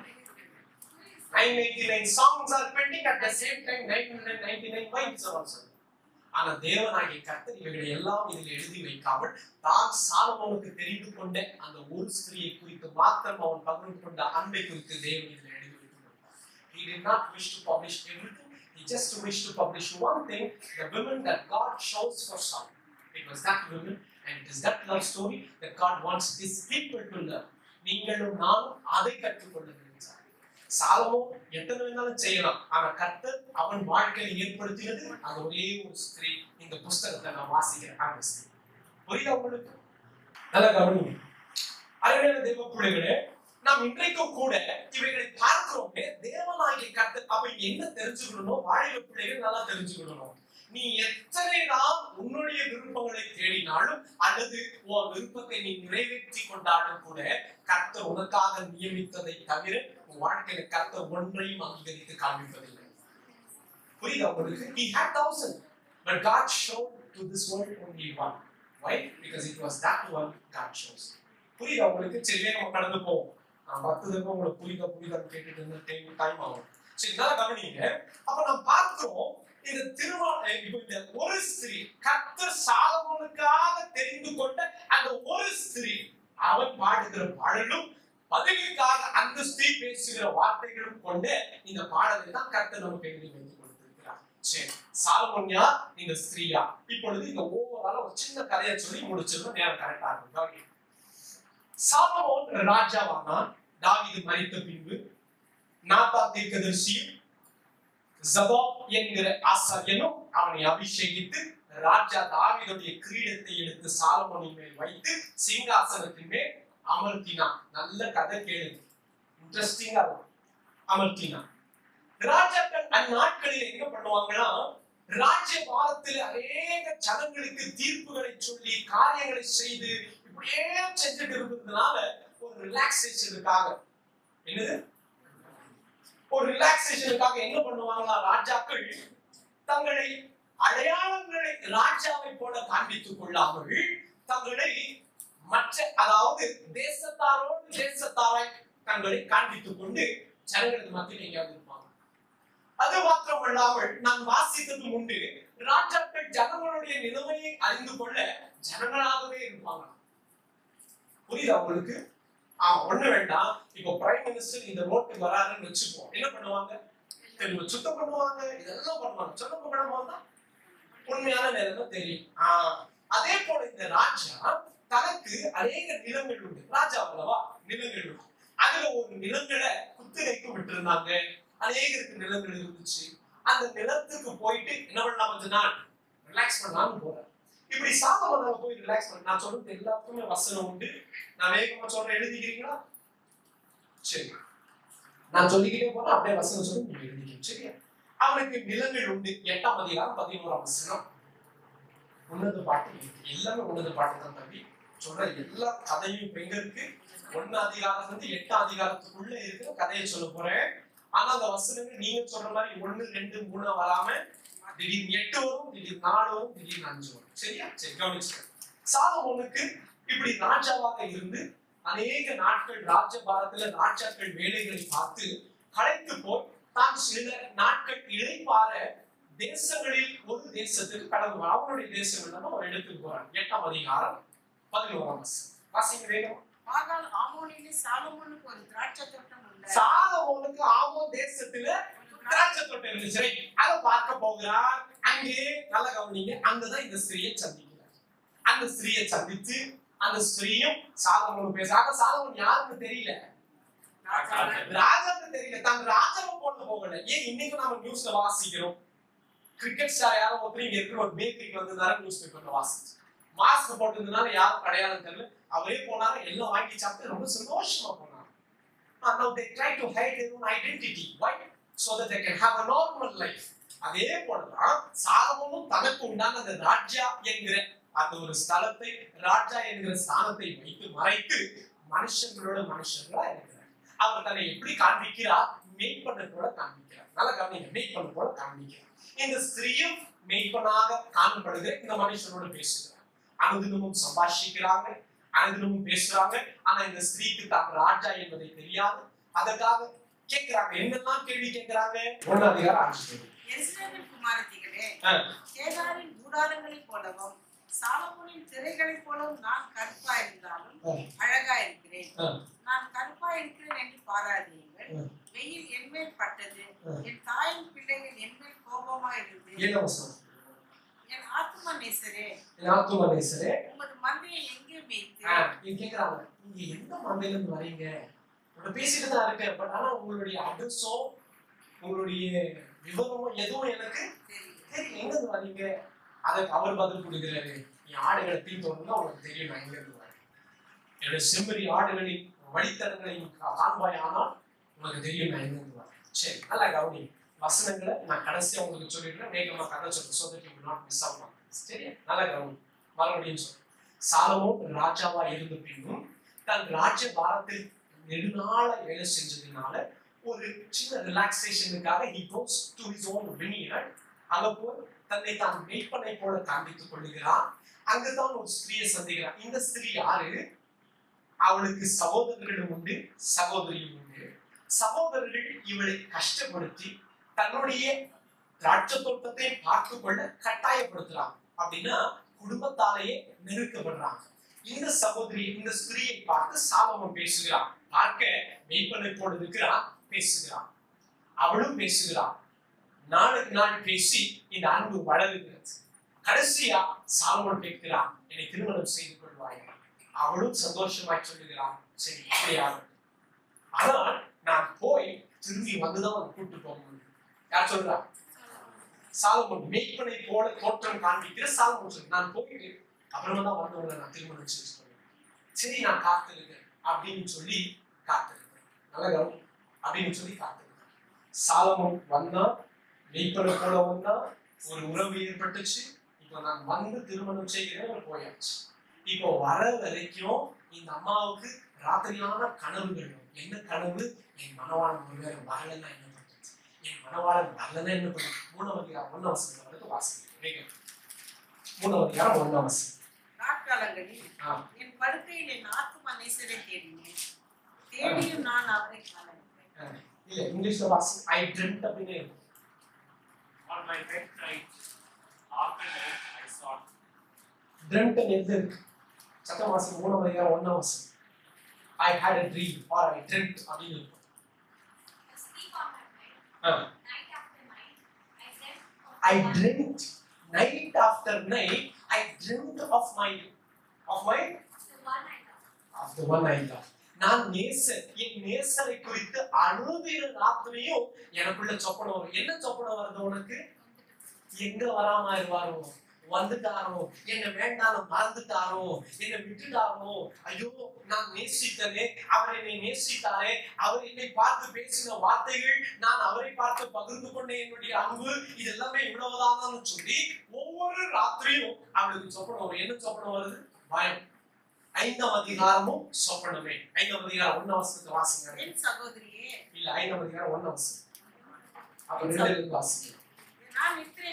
999 songs are pending, at the same time 999 wives are also. ஆனா தேவனாகிய கர்த்தர் இவைகளை எல்லாம் இதில் எழுதி வைக்காமல் தான் சாலமோனுக்கு தெரிந்து கொண்ட அந்த ஒரு ஸ்திரியை குறித்து மாத்திரம் அவன் பகிர்ந்து கொண்ட அன்பை குறித்து தேவன் இதில் எழுதி வைத்துள்ளார். He did not wish to publish everything. He just wished to publish one thing, the women that God chose for Saul. It was that woman, and it is that love story that God wants his people to learn. நீங்களும் நானும் அதை கற்றுக்கொள்ள வேண்டும். சாலமோன் எத்தனை வேணாலும் செய்யலாம், ஆனா கர்த்தர் அவன் வாழ்க்கையில் ஏற்படுத்தினது அது ஒரே ஒரு ஸ்திரீ. இந்த புஸ்தகத்தை நான் வாசிக்கிறேன், அந்த ஸ்திரீ. புரியுதா உங்களுக்கு? நல்ல கவனிங்க. அருமையான தேவ பிள்ளைகளே, நாம் இன்றைக்கும் கூட இவைகளை பார்க்கிறோமே. தேவனாகிய கர்த்தர் அப்ப என்ன தெரிஞ்சுக்கணும்? வாலிப பிள்ளைகள் நல்லா தெரிஞ்சுக்கணும். நீ எத்தனை நாள் உன்னுடைய விருப்பங்களை தேடினாலும் அல்லது உன் விருப்பத்தை நீ நிறைவேற்றி கொண்டாலும் கூட கர்த்தர் உனக்காக நியமித்ததை தவிர உன் வாழ்க்கையில கர்த்தர் ஒன்றையும் அங்கீகரித்து காண்பிப்பதில்லை. புரியுதா உங்களுக்கு? He had 1,000 but God showed to this world only one. Why? Because it was that one God chose. புரியுதா உங்களுக்கு? சரி நம்ம கடந்து போவோம். நான் 10 தடவை உங்களுக்கு புரியுதான்னு கேட்டுட்டு இருந்த டைம் ஆகும். சரி நல்லா கவனிங்க. அப்ப நாம் பார்க்கிறோம் இந்த இப்போ இந்த ஒரு ஸ்திரீ கர்த்தர் சாலமோனுக்காக தெரிந்து கொண்ட அந்த ஒரு ஸ்திரீ அவன் பாடுகிற பாடலும் பதிலுக்காக அந்த ஸ்திரீ பேசுகிற வார்த்தைகளும் கொண்டு இந்த பாடலை தான் கர்த்தர் நமக்கு எழுதி வைத்து கொடுத்திருக்கிறார். சரி, சாலமோன் யார்? இந்த ஸ்திரீயா? இப்பொழுது இந்த ஓவரால ஒரு சின்ன கதையை சொல்லி முடிச்சிருந்தோம். நேரம் கரெக்டா இருக்கும். சாலமோன் ராஜாவானான். தாவீது மரித்த பின்பு நாத்தான் தீர்க்கதரிசியும் ஜதோக் என்கிற ஆசாரியனும் அவனை அபிஷேகித்து ராஜா தாவீதுடைய கிரீடத்தை எடுத்து சாலமோனின் மேல் வைத்து சிங்காசனத்தின் மேல் அமர்த்தினான். நல்ல கதை கேளுங்க, இன்ட்ரெஸ்டிங்கா இருக்கும். அமர்த்தினான். ராஜாக்கள் அந்நாட்களில் என்ன பண்ணுவாங்கன்னா, ராஜ்யபாரத்தில் அநேக ஜனங்களுக்கு தீர்ப்புகளை சொல்லி காரியங்களை செய்து இப்படியே செஞ்சுட்டு இருந்ததுனால ஒரு ரிலாக்ஸேஷனுக்காக என்னது ஒரு ரிலாக்ஸேஷனுக்காக என்ன பண்ணுவாங்களா, ராஜாக்கள் தங்களை அடையாளங்களை ராஜாவை போல காண்பித்துக் கொள்ளாமல் தங்களை மற்ற அதாவது தேசத்தாரை தங்களை காண்பித்துக் கொண்டு ஜனங்களுக்கு மத்தியில் எங்கேயாவது இருப்பாங்க. அது மாத்திரமல்லாமல் நான் வாசித்தது உண்டு, ராஜாக்கள் ஜனங்களுடைய நிலைமையை அறிந்து கொள்ள ஜனங்களாகவே இருப்பாங்க. புரியுதா உங்களுக்கு? ஒண்ணு வேண்டாம். இப்போ பிரைம் மினிஸ்டர் இந்த ரோட்டுக்கு வராருன்னு வச்சுப்போம். என்ன பண்ணுவாங்க? சுத்தம் பண்ணுவாங்க, இதெல்லாம் பண்ணுவாங்க. சுத்தம் பண்ணாம உண்மையான நேரம் தெரியும். அதே போல இந்த ராஜா தனக்கு அநேக நிலங்கள் உண்டு. ராஜா அல்லவா, நிலங்கள் உண்டு. அதுல ஒரு நிலங்களை குத்தகைக்கு விட்டு இருந்தாங்க. அநேகருக்கு நிலங்கள் இருந்துச்சு. அந்த நிலத்துக்கு போயிட்டு என்ன பண்ணலாம், கொஞ்ச நாள் ரிலாக்ஸ் பண்ணலாம்னு போறேன். இப்படி சாதமாக போய் ரிலாக்ஸ் பண்ண. நான் சொல்றது எல்லாத்துக்குமே வசனம் உண்டு. நான் வேகமா சொல்றேன், எழுதிக்கிறீங்களா? சரி, நான் சொல்லிக்கிட்டே போறேன், அப்படியே வசனம் சொல்லி நீங்க எழுதிக்க. சரியா? அவனுக்கு நிலங்கள் உண்டு. 8ஆம் அதிகாரம் 11ஆம் வசனம். உன்னத பாட்டு, எல்லாமே உன்னத பாட்டு தான் தம்பி. சொல்ற எல்லா கதையும் இப்ப எங்க இருக்கு? 1 அதிகாரத்துல இருந்து 8ஆம் அதிகாரத்துக்குள்ள இருக்கிற கதையை சொல்ல போறேன். ஆனா அந்த வசனங்கள் நீங்க சொல்ற மாதிரி 1, 2, 3 வராம திடீர்னு 8 வரும், திடீர்னு 4 வரும், திடீர்னு 5 வரும். சரியா? சரி, கவனிச்சுக்க. சாலமோனுக்கு இப்படி ராஜாவாக இருந்து அநேக நாட்கள் ராஜபாரத்துல ராஜாக்கள் வேலைகளை பார்த்து களைத்து போய் தான் சில நாட்கள் இளைப்பாற தேசங்களில் ஒரு தேசத்துக்கு கடந்து அவனுடைய தேசங்கள் ஒரு இடத்துக்கு போறான். 8ஆம் அதிகாரம் 11ஆம் வசனம். வாசிங்க வேகம். சாலமோனுக்கு ஒரு திராட்சை தோட்டம் உண்டு. சாலமோனுக்கு ஆமோன் தேசத்துல திராட்சை தோட்டம் இருந்துச்சு. அதை பார்க்க போகிறார். அங்கே நல்ல கவனிங்க, அங்கதான் இந்த ஸ்திரீயை சந்திக்கிறார். அந்த ஸ்திரீயை சந்தித்து அந்த ஸ்திரீயும் சாலமோனும் பேசுறாங்க. சாலமோன் யாருன்னு தெரியல, ராஜாவுக்கு தெரியல, தான் ராஜாவை போட்டு போகல. ஏன் இன்னைக்கு நாம நியூஸ்ல வாசிக்கிறோம், கிரிக்கெட் ஸ்டார் யாரோ ஒருத்தர் இங்க இருக்கிற ஒரு பேக்கரிக்கு வந்ததுனால நியூஸ் பேப்பர்ல வாசிச்சு, மாஸ்க் போட்டதுனால யாரும் அடையாளம் தெரியல, அவரே போனாரு, எல்லாம் வாங்கி சாப்பிட்டு ரொம்ப சந்தோஷமா போனாரு. Now they try to hide their own identity. Why? So that they can have a normal life. அதே போலதான் சாலமோனும் தனக்கு உண்டான அந்த ராஜா என்கிற அந்த ஒரு ஸ்தலத்தை, ராஜா என்கிற ஸ்தானத்தை வைத்து மறைத்து மனுஷங்களா இருக்கிறார். அவர் தன்னை எப்படி காண்பிக்கிறார்? மெய்ப்பண்ண போல காண்பிக்கிறார். நல்லா கவனிங்க, மெய்ப்பண்ண போல காண்பிக்கிறார். இந்த ஸ்திரீயும் மெய்ப்பனாக காணப்படுகிற இந்த மனுஷனோட பேசுகிறார். அனுதினமும் சம்பாஷிக்கிறாங்க, அனுதினமும் பேசுறாங்க. ஆனா இந்த ஸ்திரீக்கு தான் ராஜா என்பதை தெரியாது. அதற்காக கேட்கிறாங்க. என்னெல்லாம் கேள்வி கேட்கிறாங்க? 1 அதிகாரம் 5. எருசலேமின் குமாரத்திகளே, கேதாரின் கூடாரங்களைப் போலவும் சாலமோனின் திரைகளைப் போலவும் நான் கருப்பா இருந்தாலும் அழகா இருக்கிறேன். நான் கருப்பா இருக்கிறேன் என்று பாராதீர்கள். வெயில் என்மேல் பட்டது, என் தாயின் பிள்ளைகள் என்மேல் கோபமா இருந்தது. என் ஆத்தும நேசரே, உமது மந்தையை எங்கே மேய்த்து? கேக்குறாங்க, நீங்க எந்த மந்தையில இருந்து வரீங்க? பேசிட்டு தான் இருக்கேன், பட் ஆனா உங்களுடைய அட்ரஸோ உங்களுடைய விவரமோ எதுவும் எனக்கு தெரியல, எங்க இருந்து வரீங்க? அதுக்கு அவர் பதில் கொடுக்கிறாரு, என் ஆடுகளை தீர்த்தோம்னா உனக்கு தெரியும் நான் எங்க இருந்து வரேன். என்னுடைய செம்மறி ஆடுகளின் வழித்தடங்களை காண்பாய், ஆனால் உனக்கு தெரியும் நான் எங்க இருந்து வரேன். சரி, நல்லா கவனி. வசனங்களை நான் கடைசியா உங்களுக்கு சொல்லிடுறேன். வேகமா கதை சொல்றேன். so that you will not miss out on this. சரியா? நல்லா கவனிங்க. மறுபடியும் சொல்றேன். சாலமோன் ராஜாவா இருந்த பின்னும் தன் ராஜ்ய பாரத்தில் நெடுநாள வேலை செஞ்சதுனால ஒரு சின்ன ரிலாக்ஸேஷனுக்காக he goes to his own vineyard. அங்க போய் தன்னை தான் மெய்ப்பனை போல காண்பித்துக் கொள்ளுகிறான். அங்குதான் ஒரு ஸ்திரியை சந்திக்கிறான். இந்த ஸ்திரீ யாரு? அவளுக்கு சகோதரர்களும் உண்டு, சகோதரியும் உண்டு. சகோதரர்கள் இவளை கஷ்டப்படுத்தி தன்னுடைய திராட்சை தோட்டத்தை பார்த்து கொள்ள கட்டாயப்படுத்துறாங்க. அப்படின்னா குடும்பத்தாலேயே நெருக்கப்படுறாங்க. இந்த சகோதரி இந்த ஸ்திரியை பார்த்து சாலமோன் பேசுகிறான். பார்க்க மெய்ப்பனை போல இருக்கிறான், பேசுகிறான். அவளும் பேசுகிறான். நாளுக்கு நாள் பேசி இந்த அன்பு வளருகிறது. கடைசியா சாலமோன் கேட்கிறான், என்னை திருமணம் செய்து கொள்வாய்? அவளும் சந்தோஷமாய் சொல்லுகிறான், சரி இப்படியாகும். ஆனால் நான் போய் திரும்பி வந்துதான் கூட்டு போக முடியும். யார் சொல்றா? சாலமோன். மெய்ப்பனை போல தோற்றம் காண்பிக்கிற சாலமோன் சொல்லு, நான் போயிட்டு அப்புறமா தான் வந்தவங்களை நான் திருமணம் செய்து கொள்வேன். சரி நான் காத்திருக்கேன் அப்படின்னு சொல்லி காத்திருக்கேன். நல்ல கவனம். அப்படின்னு சொல்லி காத்திருக்கேன். சாலமோன் வந்தா, மெய்ப்பனை போல வந்தா, ஒரு உறவு ஏற்பட்டுச்சு. இப்போ நான் வந்து திருமணம் செய்கிறேன், போயாச்சு. இப்போ வர வரைக்கும் இந்த அம்மாவுக்கு ராத்திரியான கனவுகள். என்ன கனவு? என் மனவாளன் ஒருவேளை வரலன்னா என்ன பண்றது? என் மனவாளன் வரலன்னா என்ன பண்றது? 3ஆம் அதிகாரம் 1ஆம் வசனம் வரைக்கும் வாசிக்கிறேன். 3ஆம் அதிகாரம் 1ஆம் வசனம். நாட்காலங்களில் என் படுக்கையில் என் ஆத்துமா நேசரை தேடினேன், தேடியும் நான் அவரை காணவில்லை. இல்ல இங்கிலீஷ்ல வாசி. I dreamt அப்படினே இருக்கும். On my bed night, after night, I sought. dreamt எது இருக்கு? சத்தம் வாசி. 3ஆம் அதிகாரம் 1ஆம் வசனம். I had a dream or I dreamt அப்படின்னு இருக்கும். I dreamt night after night. I dreamt of the one I love. நான் என் நேசரை குறித்து அனுதின ராத்திரியும் எனக்குள்ள சொப்பனம் வரும். என்ன சொப்பனம் வருது உனக்கு? எங்க வராம இருவாரோ, வந்துட்டாரோ, என்ன வேண்டாம் மறந்துட்டாரோ, என்னை விட்டுட்டாரோ, ஐயோ நான் நேசித்தனே, அவர் என்னை நேசித்தாரே, அவர் என்னை பார்த்து பேசின வார்த்தைகள், நான் அவரை பார்த்து பகிர்ந்து கொண்ட என்னுடைய அன்பு, இது எல்லாமே இவ்வளவுதான் சொல்லி ஒவ்வொரு ராத்திரியும் அவளுக்கு சொப்பனம் வரும். என்ன சொப்பனம் வருது? பயம். 5ஆம் அதிகாரமும் சொப்பனமே. 5ஆம் அதிகாரம் 1ஆம் வசனத்தை வாசிங்க. என் சகோதரியே, இல்ல 5ஆம் அதிகாரம் 1ஆம் வசனம். அப்ப 2 வாசிங்க. நான் நித்திரை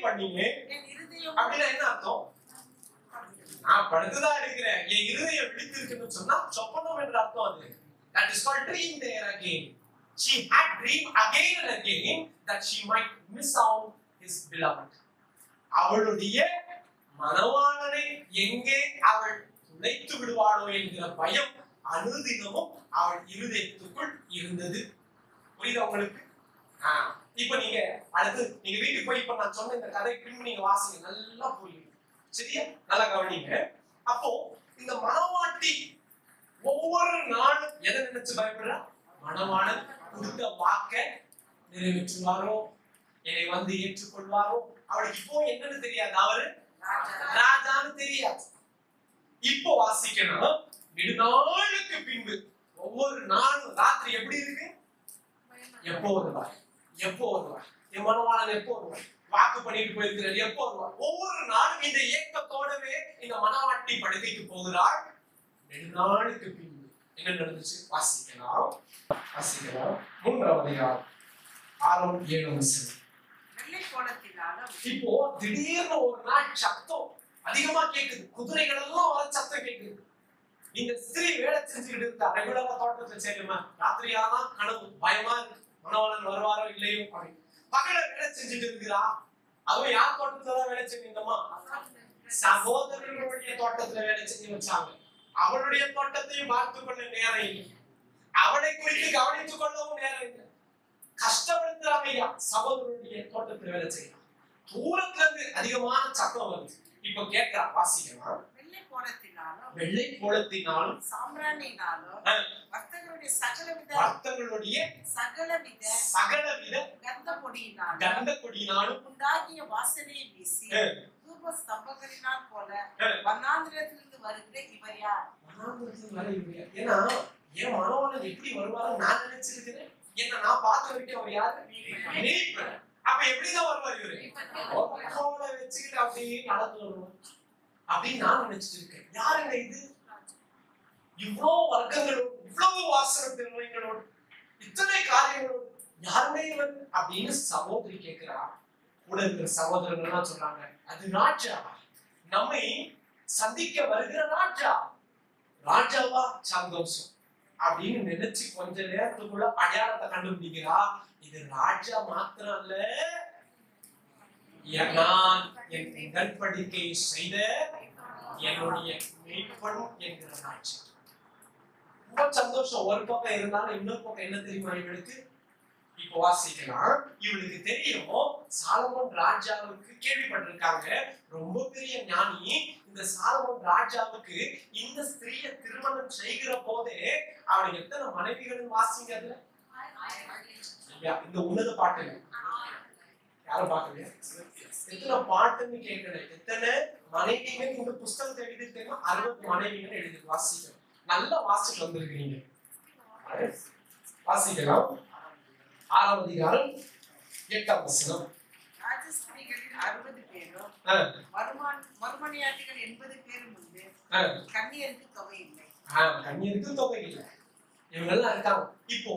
பண்ணினேன், என் இருதயம். அப்படின்னா என்ன அர்த்தம்? நான் படுத்துதான் இருக்கிறேன், என் இருதயம் விழித்திருக்குன்னு சொன்னா சொப்பனம் என்ற அர்த்தம் அது. That is called dream there again. She had dream again and again that she might miss out his beloved. அவளுடைய மனவாளனை எங்கே அவள் துளைத்து விடுவாளோ என்கிற பயம் அனுதினமும் அவள் இருதயத்துக்குள் இருந்தது. புரியுதா உங்களுக்கு? இப்ப நீங்க அடுத்து நீங்க வீட்டுக்கு போய் இப்ப நான் சொன்ன இந்த கதை பின் நீங்க வாசிங்க, நல்லா புரியும். சரியா? நல்லா கவனிங்க. அப்போ இந்த மனவாட்டி ஒவ்வொரு நாளும் எதை நினைச்சு பயப்படுறா? மனவாளன் கொடுத்த வாக்க நிறைவேற்றுவாரோ, என்னை வந்து ஏற்றுக்கொள்வாரோ. அவளுக்கு இப்போ என்னன்னு தெரியாது, அவரு ராஜான்னு தெரியாது. இப்போ வாசிக்கணும். நெடுநாளுக்கு பின்பு ஒவ்வொரு நாளும் ராத்திரி எப்படி இருக்கு? எப்போ வருவார், எப்போ வருவார், என் மனவாளன் எப்போ வருவார், வாக்கு பண்ணிட்டு போயிருக்கிறார், எப்போ வருவார். ஒவ்வொரு நாளும் இந்த ஏக்கத்தோடவே இந்த மனவாட்டி படுக்கைக்கு போகிறாள். 2 நாளுக்கு பின்பு என்ன நடந்துச்சு? வாசிக்கலாம். 3ஆம் அதிகாரம் 6 7 வசனம். இப்போ திடீர்னு ஒரு நாள் சத்தம் அதிகமா கேக்குது. குதிரைகள் எல்லாம் வர சத்தம் கேக்குது. இந்த ஸ்திரீ வேலை செஞ்சுக்கிட்டு இருக்கா. ரெகுலரா தோட்டத்துல சேருமா, ராத்திரியானா கனவு, பயமா இருக்கு, மனவாளன் வருவாரோ இல்லையோ அப்படின்னு. பகல வேலை செஞ்சுட்டு இருக்கிறா. அதுவும் யார் தோட்டத்துலதான் வேலை செஞ்சீங்கம்மா? சகோதரர்களுடைய தோட்டத்துல வேலை செஞ்சு வச்சாங்க. அவளுடைய தோட்டத்தையும் பார்த்துக் கொள்ள நேரம் இல்லை, அவளை குறித்து கவனித்துக் கொள்ளவும் நேரம் இல்லை. கஷ்டப்படுத்துறாங்க ஐயா. சகோதரருடைய தோட்டத்துல வேலை செய்யலாம். தூரத்துல இருந்து அதிகமான சத்தம் வருது. இப்ப கேட்கிறா, வாசிக்கலாம். வெள்ளை போலத்தினாலும் சாம்பிராணியினாலும் வர்த்தகருடைய சகலவித கந்த கொடியினாலும் உண்டாகிய வாசனையை வீசி தூப ஸ்தம்பங்களினால் போல வண்ணாந்திரத்திலிருந்து வருகிற இவர் யார்? வண்ணாந்திரத்திலிருந்து வர இவர் யார்? ஏன்னா என் மனவாளன் எப்படி வருவாரோ நான் நினைச்சிருக்கிறேன். என்ன நான் பார்த்த வரைக்கும் அவர் யாரு? மேய்ப்பன். அப்ப எப்படிதான் வருவார் இவரு? கோலை வச்சுக்கிட்டு அப்படியே நடந்து வருவார் அப்படின்னு நான் நினைச்சிட்டு இருக்கேன். யாருங்க இது? இவ்வளவு வர்க்கங்களோடு, இவ்வளவு வாசன திறமைகளோடு, இத்தனை காரியங்களோடு யாருமே இவன் அப்படின்னு சகோதரி கேட்கிறா. கூட இருக்கிற சகோதரர்கள் சொல்றாங்க, அது ராஜா, நம்மை சந்திக்க வருகிற ராஜா. ராஜாவா? சந்தோஷம் அப்படின்னு நினைச்சு கொஞ்ச நேரத்துக்குள்ள அடையாளத்தை கண்டுபிடிக்கிறா. இது ராஜா மாத்திரம் அல்ல, நான் என் உடன்படிக்கை செய்த என்னுடைய மேய்ப்பன் என்கிற ராஜா. ரொம்ப சந்தோஷம். ஒரு பக்கம் இருந்தாலும் இன்னொரு பக்கம் என்ன தெரியுமா இவளுக்கு? இப்ப வாசிக்கலாம். இவளுக்கு தெரியும் சாலமோன் ராஜாவுக்கு கேள்விப்பட்டிருக்காங்க, ரொம்ப பெரிய ஞானி. இந்த சாலமோன் ராஜாவுக்கு இந்த ஸ்திரீயை திருமணம் செய்கிற போதே அவனுக்கு எத்தனை மனைவிகள் வாசிங்க. அதுல இந்த உன்னத பாட்டு யாரும் பார்க்கலையா? எத்தனை பாட்டுன்னு கேட்கல, எத்தனை மனைவிகள் இந்த புஸ்தகத்தை எழுதிருக்கேன்னா 60 மனைவிகள் எழுதி வாசிக்கணும். நல்லா வாசிட்டு வந்திருக்கிறீங்க. வாசிக்கலாம். 6ஆம் அதிகாரம் 8ஆம் வசனம். ராஜஸ்திரிகளில் 60 பேரும் மறுமனையாட்டிகள் 80 பேரும் உண்டு. கன்னியருக்கு தொகை இல்லை. கன்னியருக்கு தொகை இல்லை. இவங்கெல்லாம் இருக்காங்க. இப்போ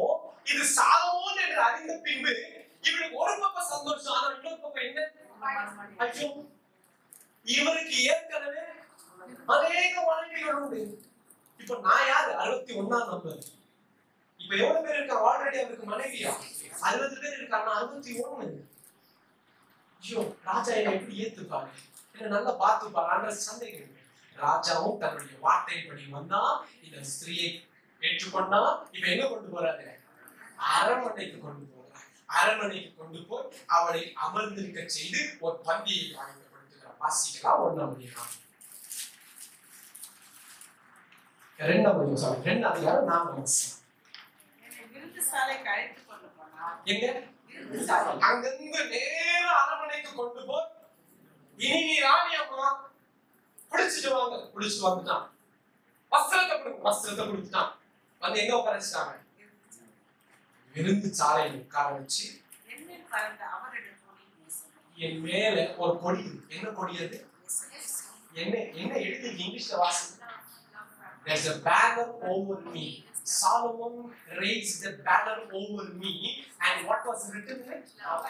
இது சாலமோன் என்று அறிந்த பின்பு இவனுக்கு ஒரு பக்கம் சந்தோஷம், ஆனா இன்னொரு பக்கம் என்ன? ஐயோ, இவருக்கு ஏற்கனவே அநேக மனைவிகள் உண்டு. இப்ப நான் யாரு? 61ஆம் நம்பர். இப்ப எவ்வளவு பேர் இருக்காங்க? ஆல்ரெடி அவருக்கு மனைவியா 60 பேர் இருக்காங்க. 61. ஐயோ, ராஜா என்ன எப்படி ஏத்துப்பாரு, என்ன நல்லா பார்த்துப்பாரு சந்தேகம். ராஜாவும் தன்னுடைய வார்த்தைப்படி வந்தா இந்த ஸ்திரீயை ஏற்றுக்கொண்டா. இப்ப எங்க கொண்டு போறாரு? அரண்மனைக்கு கொண்டு போறாரு. அரண்மனைக்கு கொண்டு போய் அவளை அமர்ந்திருக்க செய்து ஒரு பந்தியை ஆயத்தப்படுத்துகிறார். வாசிக்கலாம். 1ஆம் அதிகாரம் 2ஆம் அதிகாரம் 4ஆம் வசனம். விருந்துசாலைக்கு அழைத்து கொண்டு போனார். எங்க? அங்கிருந்து நேர அரண்மனைக்கு கொண்டு போய், இனி நீ ராணி அம்மா, குடிச்சிட்டு வாங்க. குடிச்சிட்டு வந்துட்டான். வஸ்திரத்தை கொடுத்துட்டான். வந்து எங்க உட்கார வச்சுட்டாங்க? விருந்து சாலையில் உட்கார வச்சு, என் மேல ஒரு கொடி. என்ன கொடி அது? என்ன எழுதி இங்கிலீஷ்ல வாசி. There's a banner over me. Solomon raised the banner over me, and what was written in it? Love.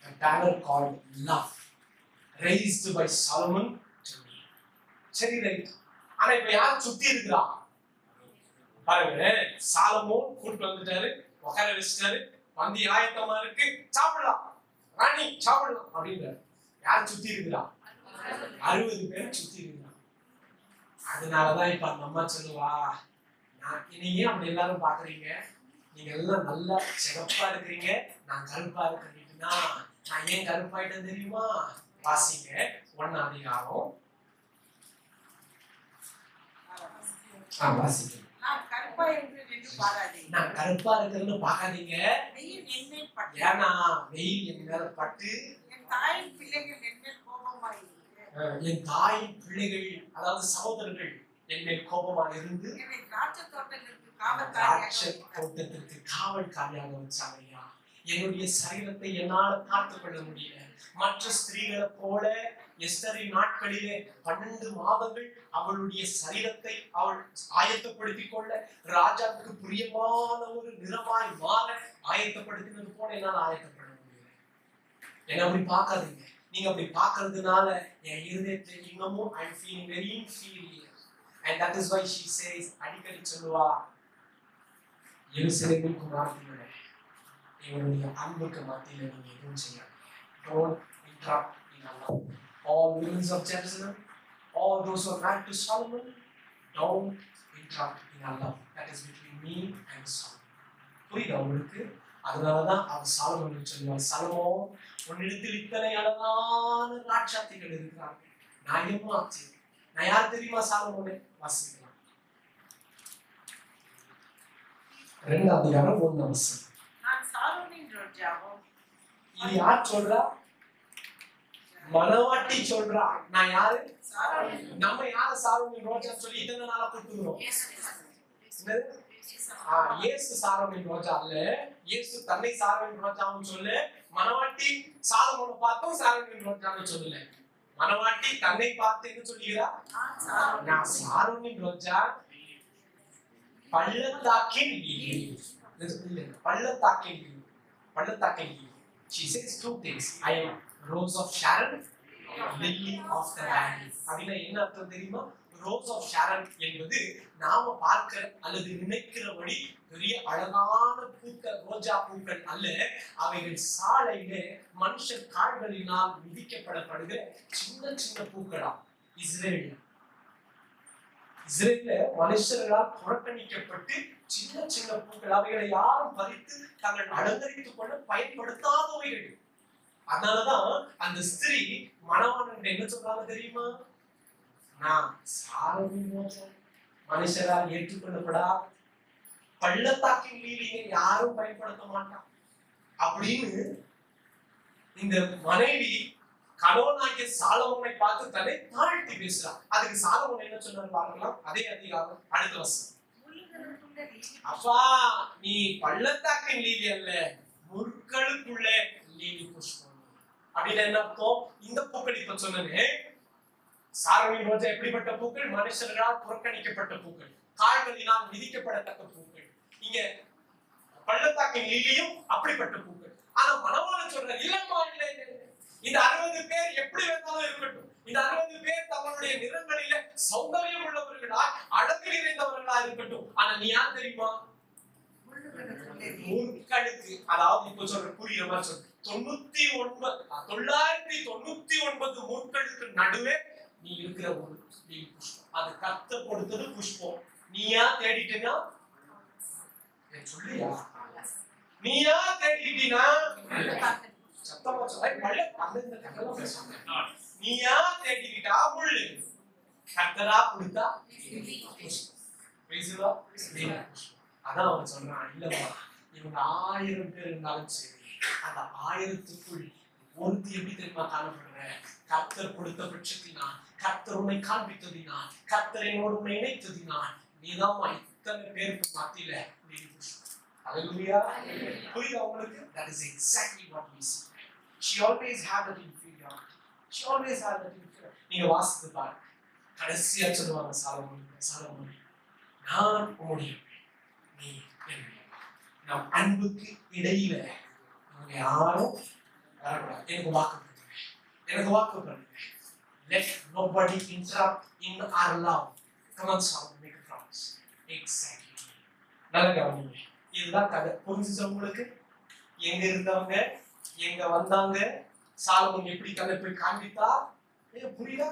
A banner called love, raised by Solomon to me. சரி, ரைட். ஆனா இப்ப யார் சுத்தி இருக்கிறா பாருங்க. சாலமோன் கூட்டு வந்துட்டாரு, உட்கார வச்சுட்டாரு, பந்தி ஆயத்தமா இருக்கு, சாப்பிடலாம் ராணி சாப்பிடலாம் அப்படின்றாரு. யார் சுத்தி இருக்கிறா? 60 பேர் சுத்தி இருக்கிறாங்க. அதனாலதான் இப்ப அந்த அம்மா சொல்லுவா, நீங்க ஏன் அப்படி எல்லாரும் பாக்குறீங்க? நீங்க எல்லாம் நல்லா சிறப்பா இருக்கிறீங்க, நான் கருப்பா இருக்கிறீங்கன்னா நான் ஏன் கருப்பாயிட்டேன் தெரியுமா? வாசிங்க. 1ஆம் அதிகாரம். வாசிங்க. நான் கருப்பா இருக்கிறேன்னு பாக்காதீங்க. ஏன்னா வெயில் என் மேல பட்டு என் தாயின் பிள்ளைகள் என் மேல் கோபமாயிருக்கு. என் தாயின் பிள்ளைகள், அதாவது சகோதரர்கள் என் மேல் கோபமாக இருந்து என்னை திராட்சை தோட்டத்திற்கு காவல்காரியாக வச்சாங்கய்யா. என்னுடைய சரீரத்தை என்னால பார்த்துக் கொள்ள முடியல. மற்ற ஸ்திரீகளை போல எஸ்தரின் நாட்களிலே 12 மாதங்கள் அவளுடைய சரீரத்தை அவள் ஆயத்தப்படுத்திக் கொள்ள, ராஜாவுக்கு பிரியமான ஒரு நிறமாய் மாற ஆயத்தப்படுத்தினது போல என்னால் ஆயத்தப்பட முடியல. என்ன அப்படி பார்க்காதீங்க. நீங்க அப்படி பார்க்கறதுனால என் இருதயத்தை இன்னமும் I feel very inferior, and that is why she says, அடிக்கடி சொல்லுவா, எருசலேமின் குமாரத்திகளே, இவருடைய அன்புக்கு மத்தியில நீங்க எதுவும் செய்யாதீங்க. Don't interrupt in Allah. All women of Jerusalem, all those who are married to Solomon, don't interrupt in Allah. That is between me and Solomon. புரியுதா உங்களுக்கு? அதனாலதான் அவர் சாலமோனுக்கு சொல்லுவார், சாலமோன், உன்னிடத்தில் இத்தனை அழகான ராட்சாத்திகள் இருக்கிறாங்க, நான் ஏமாற்றி. நான் யார் தெரியுமா? சாலமோனே. வாசிக்கலாம். 2ஆம் அதிகாரம் 1ஆம் வசனம். இது யார் சொல்றா? மனவாட்டி சொல்றா. நான் யாரு? நம்ம யார சாலமோன் ரோஜா சொல்லி இத்தனை நாளா கூப்பிட்டுக்கிறோம்? இயேசு சாலமோனின் ரோஜா அல்ல, இயேசு தன்னை சாலமோனின் ரோஜான்னு சொல்லு. மணவாட்டி சாலமோனை பார்த்தும் சாலமோனின் ரோஜான்னு சொல்லல. மணவாட்டி தன்னை பார்த்து என்ன சொல்லுகிறா? நான் சாலமோனின் ரோஜா, பள்ளத்தாக்கின் லீலி. பள்ளத்தாக்கின் லீலி, பள்ளத்தாக்கின் lily. She says two things. I am rose of Sharon, lily of the valley. அப்படின்னா என்ன அர்த்தம் தெரியுமா? ரோஸ் ஆஃப் ஷாரன் என்பது நாம பார்க்கிற அல்லது நினைக்கிறபடி பெரிய அழகான பூக்கள், ரோஜா பூக்கள் அல்ல. அவைகள் சாலையில மனுஷர் கால்களினால் மிதிக்கப்படப்படுகிற சின்ன சின்ன பூக்களா. இஸ்ரேல்ல மனுஷர்களால் புறக்கணிக்கப்பட்டு சின்ன சின்ன பூக்கள், அவைகளை யாரும் பறித்து தங்கள் அலங்கரித்துக் கொள்ள பயன்படுத்தாதவைகள். அதனாலதான் அந்த ஸ்திரீ மணவாளன் என்ன சொல்றாங்க தெரியுமா? நான் சாலமோனின் ரோஜா, மனுஷரால் ஏற்றுக்கொள்ளப்படா, பள்ளத்தாக்கின் லீலியை யாரும் பயன்படுத்த மாட்டான் அப்படின்னு இந்த மனைவி கணவனாகிய சாலமோனை பார்த்து தன்னை தாழ்த்தி பேசுறான். அதுக்கு சாலமோன் என்ன சொன்னாரு பார்க்கலாம். அதே அதிகாரம் அடுத்த வசனம். அப்பா, நீ பள்ளத்தாக்கின் லீலி அல்ல, முற்களுக்குள்ள லீலி புஷ்பம். அப்படின்னு என்ன அர்த்தம்? இந்த பூக்கள் இப்ப சொன்னே சாலமோனின் ரோஜா எப்படிப்பட்ட பூக்கள்? மனுஷர்களால் புறக்கணிக்கப்பட்ட பூக்கள், கால்களினால் மிதிக்கப்படத்தக்க பூக்கள். இங்க பள்ளத்தாக்கின் லீலியும் அப்படிப்பட்ட பூக்கள். ஆனா மணவாளன் சொல்ற இல்லம்மா, இல்லை, இந்த 60 பேர் எப்படி வேணாலும் இருக்கட்டும், இந்த 60 பேர் தங்களுடைய நிறங்களில சௌந்தரியம் உள்ளவர்களா, அழகு நிறைந்தவர்களா இருக்கட்டும். ஆனா நீ யார் தெரியுமா? முற்களுக்கு, அதாவது இப்ப சொல்ற புரியுற மாதிரி சொல்ற 999 முற்களுக்கு நடுவே நீ இருக்கிற ஒரு புஷ்பம். அது கர்த்தர் கொடுத்தது புஷ்பம். நீயா தேடிட்டா? சொல்லியா? நீயா தேடிட்டீனா? சத்தமா சொல்ல. நீயா தேடிக்கிட்டா முள்ளு, கர்த்தரா கொடுத்தா அதான் அவன் சொல்றான். இல்லவா, இவங்க 1000 பேர் இருந்தாலும் சரி, அந்த 1000த்துக்குள் ஒருத்தி எப்படி தெரியுமா காணப்படுற? கர்த்தர் கொடுத்த பட்சத்தினால், கர்த்தர் உன்னை காண்பித்ததினால், கர்த்தர் என்னோடு உன்னை இணைத்ததினால் நீதான் இத்தனை பேருக்கு மத்தியில Hallelujah. புரியுதா உங்களுக்கு? That is exactly what we see. She always had that inferiority. She always had that inferiority. நீங்க வாசித்து பாருங்க. கடைசியா சொல்லுவாங்க சாலமோன், நான் உன்னுடைய, நீ என்னுடைய. நம் அன்புக்கு இடையில அவங்க யாரும் வரக்கூடாது. எனக்கு வாக்கு பண்ணுங்க. Let nobody interrupt in our love. Come on, Solomon, make a promise. Exactly. நல்ல கவனிங்க. இதுதான் கதை. புரிஞ்சுச்சா உங்களுக்கு? எங்க இருந்தவங்க, எங்க வந்தாங்க, சாலமோன் எப்படி கதை போய் காண்பித்தா, புரியுதா?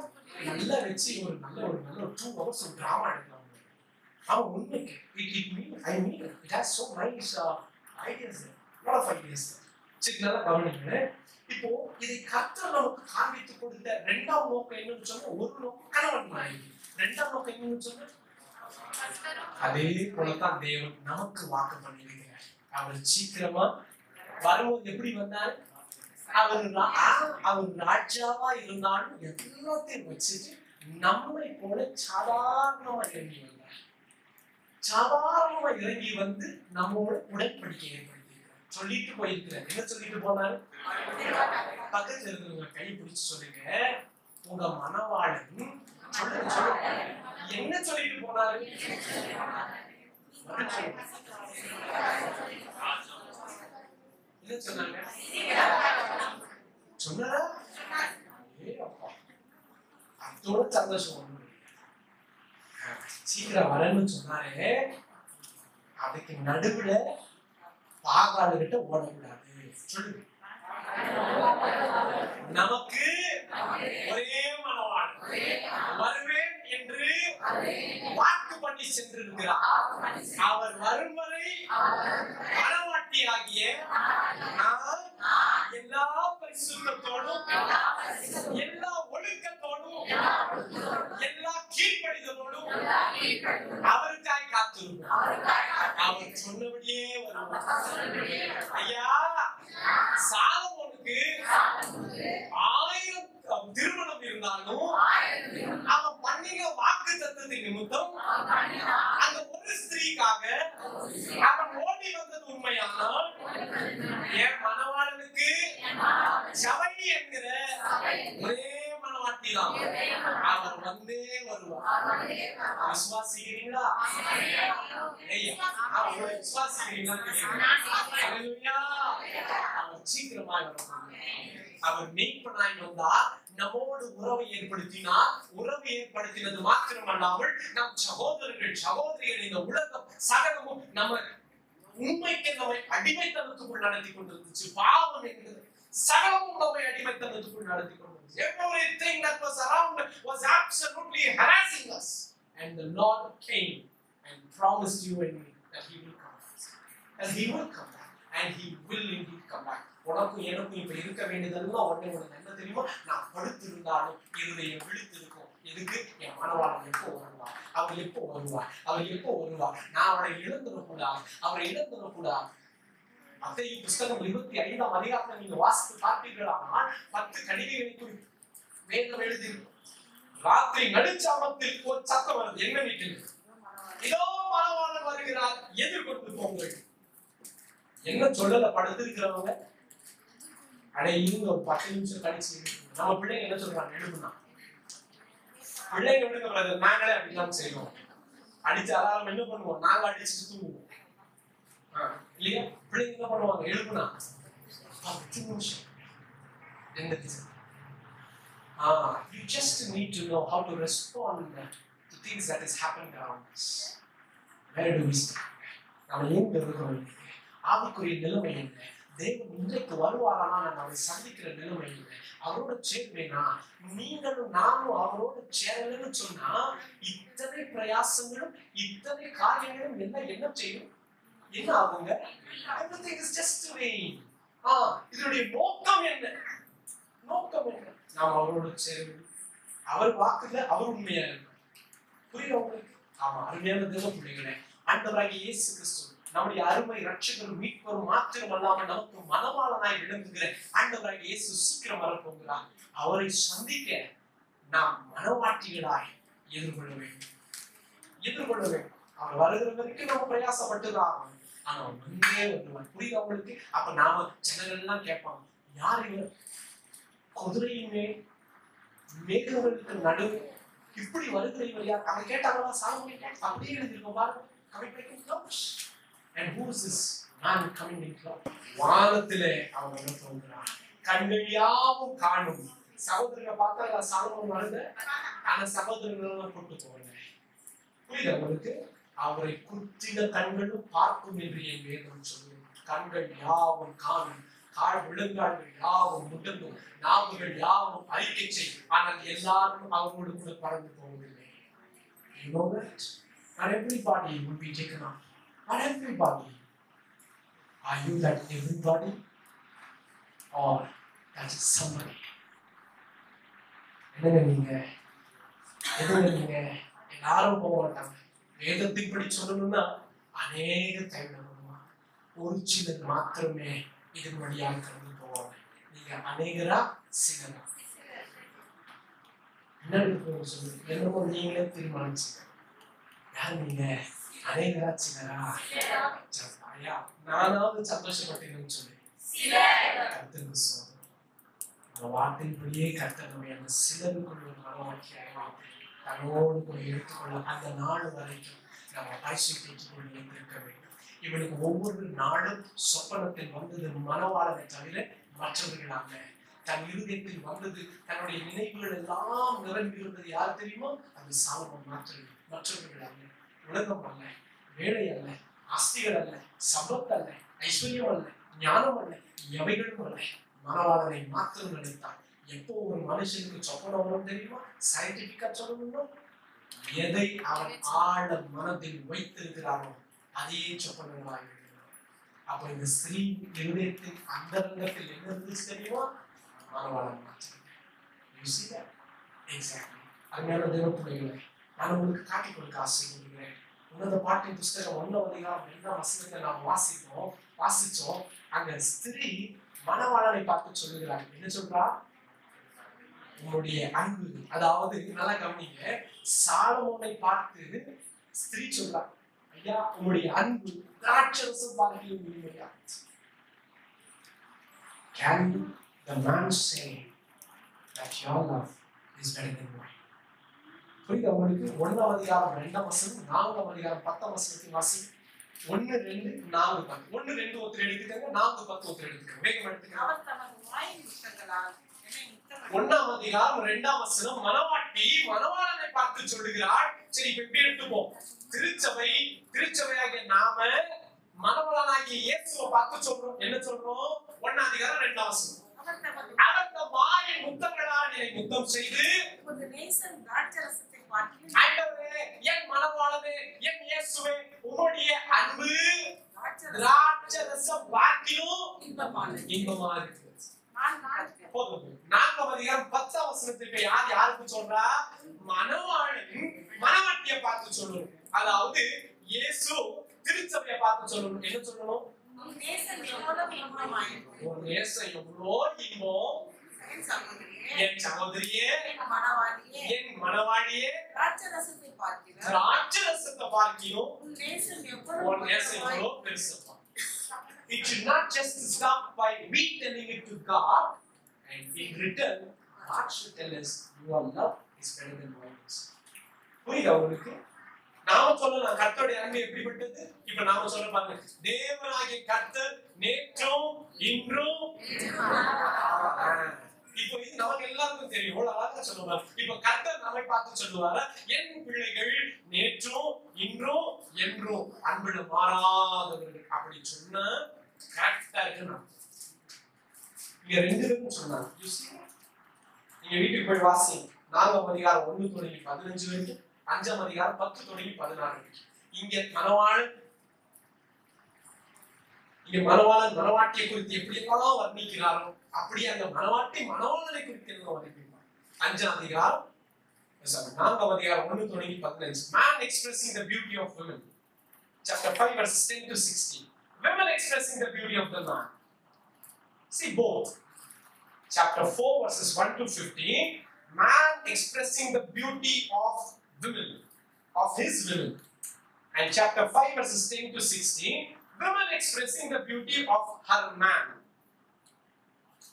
நல்லா வச்சு ஒரு நல்ல 2 hours ஒரு டிராமா எடுக்கலாம். அவன் உண்மைக்கு it has so nice ideas, lot of ideas. சரி, நல்லா கவனிங்க. இப்போ இதை கர்த்தர் நமக்கு காண்பித்து கொடுத்த 2ஆம் நோக்கம் என்னன்னு சொன்னா, ஒரு நோக்கம் கணவன் மனைவி, 2ஆம் நோக்கம் என்னன்னு சொன்னா, அதே போலதான் தேவன் நமக்கு வாக்கு பண்ணியிருக்கிறார். அவர் சீக்கிரமா வரும்போது எப்படி வந்தாரு? அவர் ராஜாவா இருந்தாலும் எல்லாத்தையும் வச்சுட்டு நம்மை போல சாதாரணமா இறங்கி வந்தார். சாதாரணமா இறங்கி வந்து நம்மோட உடன்படிக்கை ஏற்படுத்தியிருக்கிறார். சொல்லிட்டு போயிருக்கிறார். என்ன சொல்லிட்டு போனாரு? பக்கத்துல இருக்கிறவங்க கை பிடிச்சு சொல்லுங்க, உங்க மணவாளன் சொல்லுங்க என்ன சொல்லிட்டு போனாரு? என்ன சொன்னாங்க? சொன்னாரா? அதோட சந்தோஷம். சீக்கிரம் வரணும்னு சொன்னாரு. அதுக்கு நடுவுல பாகாலு கிட்ட ஓடக்கூடாது. சொல்லுங்க, நமக்கு ஒரே மணவாளன் வருவேன் என்று வாக்கு பண்ணி சென்றிருக்கிறார். அவர் வரும் வரை மணவாட்டியாகிய நான் எல்லா பரிசுத்தத்தோடும், எல்லா ஒழுக்கத்தோடும், எல்லா கீழ்ப்படிதலோடும் அவருக்காய் காத்திருப்போம். அவர் சொன்னபடியே வருவார். ஐயா, சாலமோனுக்கு 1000 திருமணம் இருந்தாலும் அவன் பண்ணின வாக்கு தத்தத்தின் நிமித்தம் அந்த ஒரு ஸ்திரீக்காக ஆனால் என் மணவாளனுக்கு சபை என்கிற ஒரே மணவாட்டி தான். அவர் வந்தே வருவார். விசுவாசிக்கிறீங்களா? அவரை விசுவாசிக்கிறீங்களா? அவர் சீக்கிரமாய் வருவார். அவர் மெய்ப்பனாய் வந்தார், நம்மோடு உறவை ஏற்படுத்தினார். உறவை ஏற்படுத்தினது மாத்திரமல்லாமல் நம் சகோதரர்கள் சகோதரிகள் இந்த உலகம் சகலமும் நம்ம உண்மைக்கு நம்மை அடிமைத்தனத்துக்குள் நடத்தி கொண்டிருந்துச்சு. பாவம் என்கிறது சகலமும் நம்மை அடிமைத்தனத்துக்குள் நடத்தி கொண்டிருந்துச்சு. Everything that was around was absolutely harassing us, and the Lord came and promised you and me that He will come back, and He will come back, and He will indeed come back. உனக்கும் எனக்கும் இப்ப இருக்க வேண்டியதெல்லாம் உடனே உனக்கு என்ன தெரியுமா? நான் படுத்திருந்தாலும் இருதயம் விழித்திருக்கும். எதுக்கு? என் மணவாளன் எப்போ வருவார், அவர் எப்போ வருவார், அவர் எப்போ வருவார், நான் அவரை இழந்துடக்கூடாது, அவரை இழந்துடக்கூடாது. மத்தேயு புத்தகம் 25ஆம் அதிகாரத்தை நீங்க வாசித்து பார்த்தீர்களானால் 10 கடிகைகளை குறித்து வேதம் எழுதியிருக்கும். ராத்திரி நடுச்சாமத்தில் ஒரு சத்தம் வருது. என்ன வீட்டில்? இதோ மணவாளன் வருகிறார், எதிர்கொண்டு போங்கள். என்ன சொல்லல படுத்திருக்கிறவங்க அடையிருந்து ஒரு 10 நிமிஷம் கழிச்சு நம்ம பிள்ளைங்க என்ன சொல்றாங்க? எழுதுனா பிள்ளைங்க விடுங்க, நாங்களே அப்படிதான் செய்வோம். அடிச்சு அலாரம் என்ன பண்ணுவோம்? நாங்க அடிச்சுட்டு தூங்குவோம் இல்லையா? பிள்ளைங்க என்ன பண்ணுவாங்க? எழுதுனா 10 நிமிஷம் எந்திரிச்சு. You just need to know how to respond to things that is happening around us. Where do we stand? நம்ம எங்க இருக்கிறோம்? ஆவிக்குரிய நிலைமை என்ன? தேவன் இன்றைக்கு வருவாரானா நம்ம அவரை சந்திக்கிற நிலைமை என்ன? அவரோட சேர்வேனா? நீங்களும் நானும் அவரோட சேரலன்னு சொன்னா இத்தனை பிரயாசங்களும் இத்தனை காரியங்களும் என்ன செய்யும்? என்ன ஆகுங்க? Everything is just vain. இதனுடைய நோக்கம் என்ன? நோக்கம் என்ன? நாம் அவரோட சேரணும். அவர் வாக்குல அவர் உண்மையா இருக்கார். புரியுது உங்களுக்கு? ஆமா, அருமையான தேவ பிள்ளைகளே, ஆண்டவராகிய இயேசு கிறிஸ்து நம்முடைய அருமை ரட்சகரும் மீட்பரும் மாத்திரமல்லாமல் நமக்கு மணவாளனாய் விளங்குகிற ஆண்டவராகிய இயேசு சீக்கிரம் வரப்போகிறார். அவரை சந்திக்க நாம் மனவாட்டிகளாய் எதிர்கொள்ள வேண்டும். அவர் வருகிற வரைக்கும் நம்ம பிரயாசப்பட்டுதான். ஆனா வந்தே வருவார். புரியுது அவங்களுக்கு? அப்ப நாம ஜனங்கள்லாம் கேட்பாங்க, யார் இவர்? குதிரையின் மேல் மேகங்களுக்கு நடுவே இப்படி வருகிற இவர் யார்? அவங்க கேட்டாங்களா? சாமி அப்படியே எழுதிருக்கோம் பாருங்க. And who is this man coming in cloud? வானத்திலே அவர் வந்து தோன்றுகிறார். கண்கள் யாவும் காணும். சகோதரனை பார்த்தா சாலமோன் வருது. ஆனா சகோதரர்கள் போட்டு போவாங்க. புரியுது உங்களுக்கு? அவரை குத்தின கண்களும் பார்க்கும் என்று என் வேதம் சொல்லும். கண்கள் யாவும் காணும், கால் விழுங்கால்கள் யாவும் முடங்கும், நாவுகள் யாவும் அறிக்கை செய்யும். ஆனால் எல்லாரும் அவங்களோடு கூட பறந்து போவதில்லை. You know that? Not everybody will be taken up. Not everybody. Are you that everybody? Or that is somebody? என்னங்க நீங்க எல்லாரும் போக மாட்டாங்க. வேதத்தின்படி சொல்லணும்னா அநேக டைம்ல வருவாங்க. ஒரு சிலர் மாத்திரமே இதன் வழியாக கடந்து போவாங்க. நீங்க அநேகரா சிலரா? என்ன சொல்லுங்க? என்னமோ நீங்களே தீர்மானிச்சுங்க. யார் நீங்க? அநேகரா சிலரா? நானாவது சந்தோஷப்பட்டீங்கன்னு சொல்லி கர்த்தருக்கு சோதனை. அந்த வார்த்தையின்படியே கர்த்தர் நம்மை அந்த சிலருக்குள்ள ஒரு மனவாக்கியாக தன்னோடு கூட எடுத்துக்கொள்ள அந்த நாள் வரைக்கும் நம்ம பரிசுத்தத்துக்குள் வைத்திருக்க வேண்டும். இவனுக்கு ஒவ்வொரு நாளும் சொப்பனத்தில் வந்தது மனவாளனை தவிர மற்றவர்கள் அல்ல. தன் இருதயத்தில் வந்தது, தன்னுடைய நினைவுகள் எல்லாம் நிரம்பி இருந்தது யார் தெரியுமோ? அது சாலமோன் மாத்திரம், மற்றவர்கள் அல்ல. உலகம் அல்ல, வேலை அல்ல, ஆஸ்திகள் அல்ல, சம்பத் அல்ல, ஐஸ்வர்யம் அல்ல, ஞானம் அல்ல, எவைகளும் அல்ல. மனவாளனை மாத்திரம் நினைத்தான். எப்போ ஒரு மனுஷனுக்கு சொப்பனம் வரும் தெரியுமா? சயின்டிபிக்கா சொல்லணும், எதை அவன் ஆழ மனதில் வைத்திருக்கிறாரோ அதே சொப்பனங்களாக இருக்கிறார். அப்ப இந்த ஸ்ரீ இருதயத்தின் அந்தரங்கத்தில் என்ன இருந்துச்சு தெரியுமா? மனவாளன் மாத்திரம். அருமையான தேவ பிள்ளைகளை, நான் உங்களுக்கு காட்டிக் கொடுக்க ஆசைப்படுகிறேன். உன்னத பாட்டின் புஸ்தகம் 1ஆம் அதிகாரம் 2ஆம் வசனத்தை நாம் வாசிச்சோம். அங்க ஸ்திரீ மணவாளனை பார்த்து சொல்லுகிறார். என்ன சொல்றா? உங்களுடைய அன்பு. அதாவது நல்லா கவனிங்க, சாலமோனை பார்த்து ஸ்திரீ சொல்றா, ஐயா உங்களுடைய அன்பு திராட்சரசம் பார்க்கிலும் இனிமையாச்சு. Can the man say that your love is better than mine? புரியுது உங்களுக்கு? 1ஆம் அதிகாரம் 2ஆம் வசனம், 4ஆம் அதிகாரம் 10ஆம் வசனத்தின் வாசி. 1, 2, 4, 10. 1, 2 ஒருத்தர் எடுத்துக்கங்க, 4, 10 ஒருத்தர் எடுத்துக்கங்க. வேகம் எடுத்துக்கங்க. அவர் தமது வாயின் முத்தங்களால் என்னை முத்தமிட்டார். 1ஆம் அதிகாரம் 2ஆம் வசனம், மணவாட்டி மணவாளனை பார்த்து சொல்லுகிறாள். சரி, இப்ப எப்படி எடுத்துப்போம்? திருச்சபையாகிய நாம மணவாளனாகிய இயேசுவை பார்த்து சொல்றோம். என்ன சொல்றோம்? 1ஆம் அதிகாரம் 2ஆம் வசனம். அவர் தம் வாயின் முத்தங்களால் என்னை முத்தம் செய்து உமது நேசம் திராட்சரசத்தை பார்க்கிலும் ஆண்டவரே, என் மணவாளனே, என் இயேசுவே, உம்முடைய அன்பு திராட்சரசம் பார்க்கிலும் இன்பமா இருக்கிறது. போதும். 4ஆம் அதிகாரம் 10ஆம் வசனத்திற்கு யாருக்கு சொல்றா? மணவாளன் மணவாட்டியை பார்த்து சொல்லணும். அதாவது இயேசு திருச்சபையை பார்த்து சொல்லணும். என்ன சொல்லணும்? உன் நேசம் எவ்வளவு இன்பமாயிருக்கிறது. உன் நேசம் எவ்வளோ இன்பம் என் சகோதரியே, என் சகோதரியே, என் மணவாளியே, திராட்சரசத்தை திராட்சரசத்தை பார்க்கிலும் உன் நேசம் உன் எவ்வளவு நேசம் எவ்வளோ பெருசப்பா. It should not just stop by we telling it to God, and in return, God should tell us your love is better than mine. புரியுதா உங்களுக்கு? நாம சொல்லலாம் கர்த்தருடைய அன்பு எப்படிப்பட்டது. இப்ப நாம சொல்ல பாருங்க, தேவனாகிய கர்த்தர் நேற்றும் இன்றும். இப்போ இது நமக்கு எல்லாருக்கும் தெரியும். அழகா சொல்லுவார். இப்ப கர்த்தர் நம்மை பார்த்து சொல்லுவாரு, என் பிள்ளைகள் நேற்றும் இன்றும் என்றும் அன்பிட மாறாதவர்கள். அப்படி சொன்னா கரெக்டா இருக்கு. இங்க 2 பேரும் சொன்னாங்க. நீங்க வீட்டுக்கு போய் வாசி. 4ஆம் அதிகாரம் 1 தொடங்கி 15 வரைக்கும், 5ஆம் அதிகாரம் 10 தொடங்கி 16 வரைக்கும். இங்க மணவாளன் மணவாட்டியை குறித்து எப்படி எல்லாம் வர்ணிக்கிறாரோ அப்படியே அந்த மணவாட்டி மணவாளனை குறித்து எல்லாம் வர்ணிக்கிறார். 5ஆம் அதிகாரம் 4ஆம் அதிகாரம் 1 தொடங்கி 15. Man expressing the beauty of women. Chapter 5 verses 10 to 16. Women expressing the beauty of the man. See both. Chapter 4 verses 1 to 15. Man expressing the beauty of women, of his women. And chapter 5 verses 10 to 16. Women expressing the beauty of her man.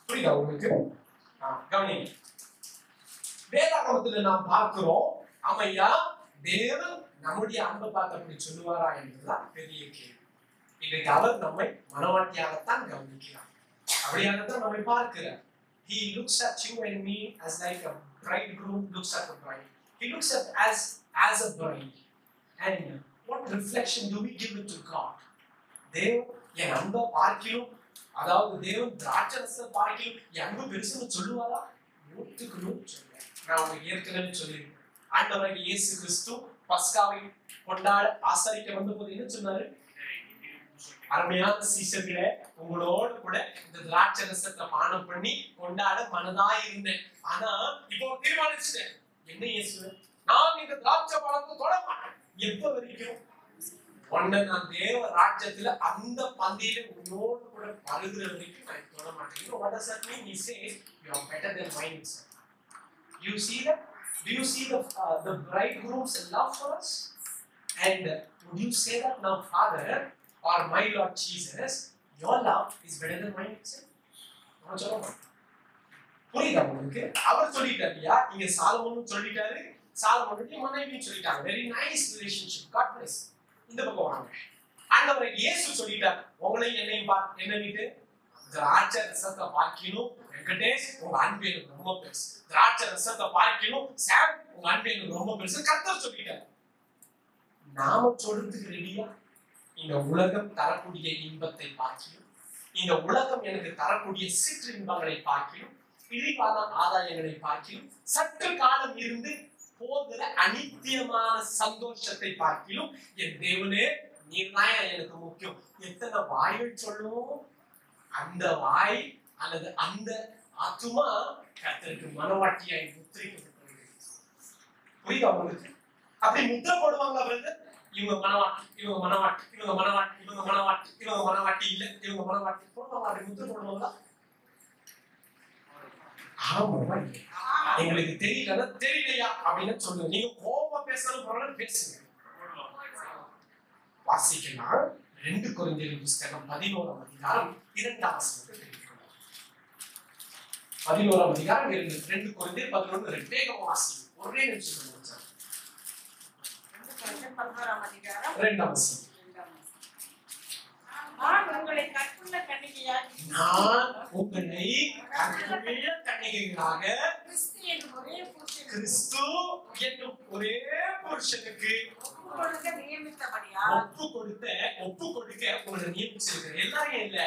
புரியுதா உங்களுக்கு? கவனிங்க. வேதாகமத்தில் நாம் பார்க்கிறோம், அமையா தேவன் நம்முடைய அன்பை பார்த்து அப்படி சொல்லுவாரா என்பதுதான் பெரிய கேள்வி. இன்றைக்கு அவர் நம்மை மனவாட்டியாகத்தான் கவனிக்கிறார். அப்படியாகத்தான் நம்மை பார்க்கிறார். He looks at you and me as like a bridegroom looks at a bride. He looks at as a bride. And what reflection do we give it to God? தேவன் என் அன்பை பார்க்கிலும், அதாவது தேவன் திராட்சரசத்தை பார்க்கிலும் என் அன்பு பெருசுன்னு சொல்லுவாரா? 100க்கு 100 சொல்லுவேன். நான் உங்களுக்கு ஏற்கனவே சொல்லியிருக்கேன். ஆண்டவராகிய இயேசு கிறிஸ்து பஸ்காவை கொண்டாட ஆசரிக்க வந்தபோது என்ன சொன்னாரு? அருமையான சீசர்களே, உங்களோடு கூட இந்த திராட்சரசத்தை பானம் பண்ணி கொண்டாட மனதாய் இருந்தேன். ஆனா இப்போ தீர்மானிச்சுட்டேன். என்ன இயேசு, நான் இந்த திராட்சை பழத்தை தொட மாட்டேன். எப்ப வரைக்கும்? உன்னை நான் தேவ ராஜ்யத்துல அந்த பந்தியில உன்னோடு கூட பருகிற வரைக்கும் நான் தொட மாட்டேன். What does that mean? He says you are better than mine. You see that? Do you see the bridegroom's love for us? And would you say that now, Father or my Lord Jesus, your love is better than mine? நான் சொல்ல மாட்டேன். புரியுதா உங்களுக்கு? அவர் சொல்லிட்டாரு இல்லையா? இங்க சாலமோனும் சொல்லிட்டாரு, சாலமோனுடைய மனைவியும் சொல்லிட்டாங்க. Very nice relationship. God bless. இந்த பக்கம் வாங்க. ஆண்டவரை இயேசு சொல்லிட்டார், உங்களையும் என்னையும் என்னன்னுட்டு திராட்சை ரசத்தை பார்க்கணும் வெங்கடேஷ், உங்க அன்பு எனக்கு ரொம்ப பெருசு. திராட்சை ரசத்தை பார்க்கணும் சாம், உங்க அன்பு எனக்கு ரொம்ப பெருசு. கர்த்தர் சொல்லிட்டார். நாம சொல்றதுக்கு ரெடியா? இந்த உலகம் தரக்கூடிய இன்பத்தை பார்க்கணும், இந்த உலகம் எனக்கு தரக்கூடிய சிற்றின்பங்களை பார்க்கணும், இழிவான ஆதாயங்களை பார்க்கணும், சற்று காலம் இருந்து போகிற அநித்தியமான சந்தோஷத்தை பார்க்கிலும் என் தேவனே நீர்தான் எனக்கு முக்கியம். எத்தனை வாய்கள் சொல்லும், அந்த வாய் அல்லது அந்த ஆத்துமா கர்த்தருக்கு மனவாட்டியாய் முத்திரைக்கப்பட்டிருக்கிறது. புரியுதா உங்களுக்கு? அப்படி முத்திரை போடுவாங்களா பிரதர்? இவங்க மனவாட்டி, இவங்க மனவாட்டி, இவங்க மனவாட்டி, இவங்க மனவாட்டி, இவங்க மனவாட்டி இல்ல, இவங்க மனவாட்டி போடுவாங்க. அப்படி முத்திரை போடுவாங்களா? ஆமா, எங்களுக்கு தெரியலையா அப்படின்னு சொல்லுங்க. நீங்க கோபமா பேசணும், பேசுங்க. வாசிக்கலாம். 2 கொரிந்தியர் புத்தகம் 11ஆம் அதிகாரம் 2ஆம் வசனத்தை தெரிவிக்கிறோம். 11ஆம் அதிகாரம் 2 கொரிந்தியர் 11 வேகமா வாசிங்க. ஒரே நிமிஷம் முடிச்சாங்க. 11ஆம் அதிகாரம் 2ஆம் வசனம். நான் உங்களை கற்புள்ள கன்னிகையாகி கன்னிகைகளாக கிறிஸ்து என்னும் ஒரே புருஷனுக்கு ஒப்பு கொடுக்க உங்களை நியமிச்சிருக்கிறேன். எல்லாரையும் இல்ல,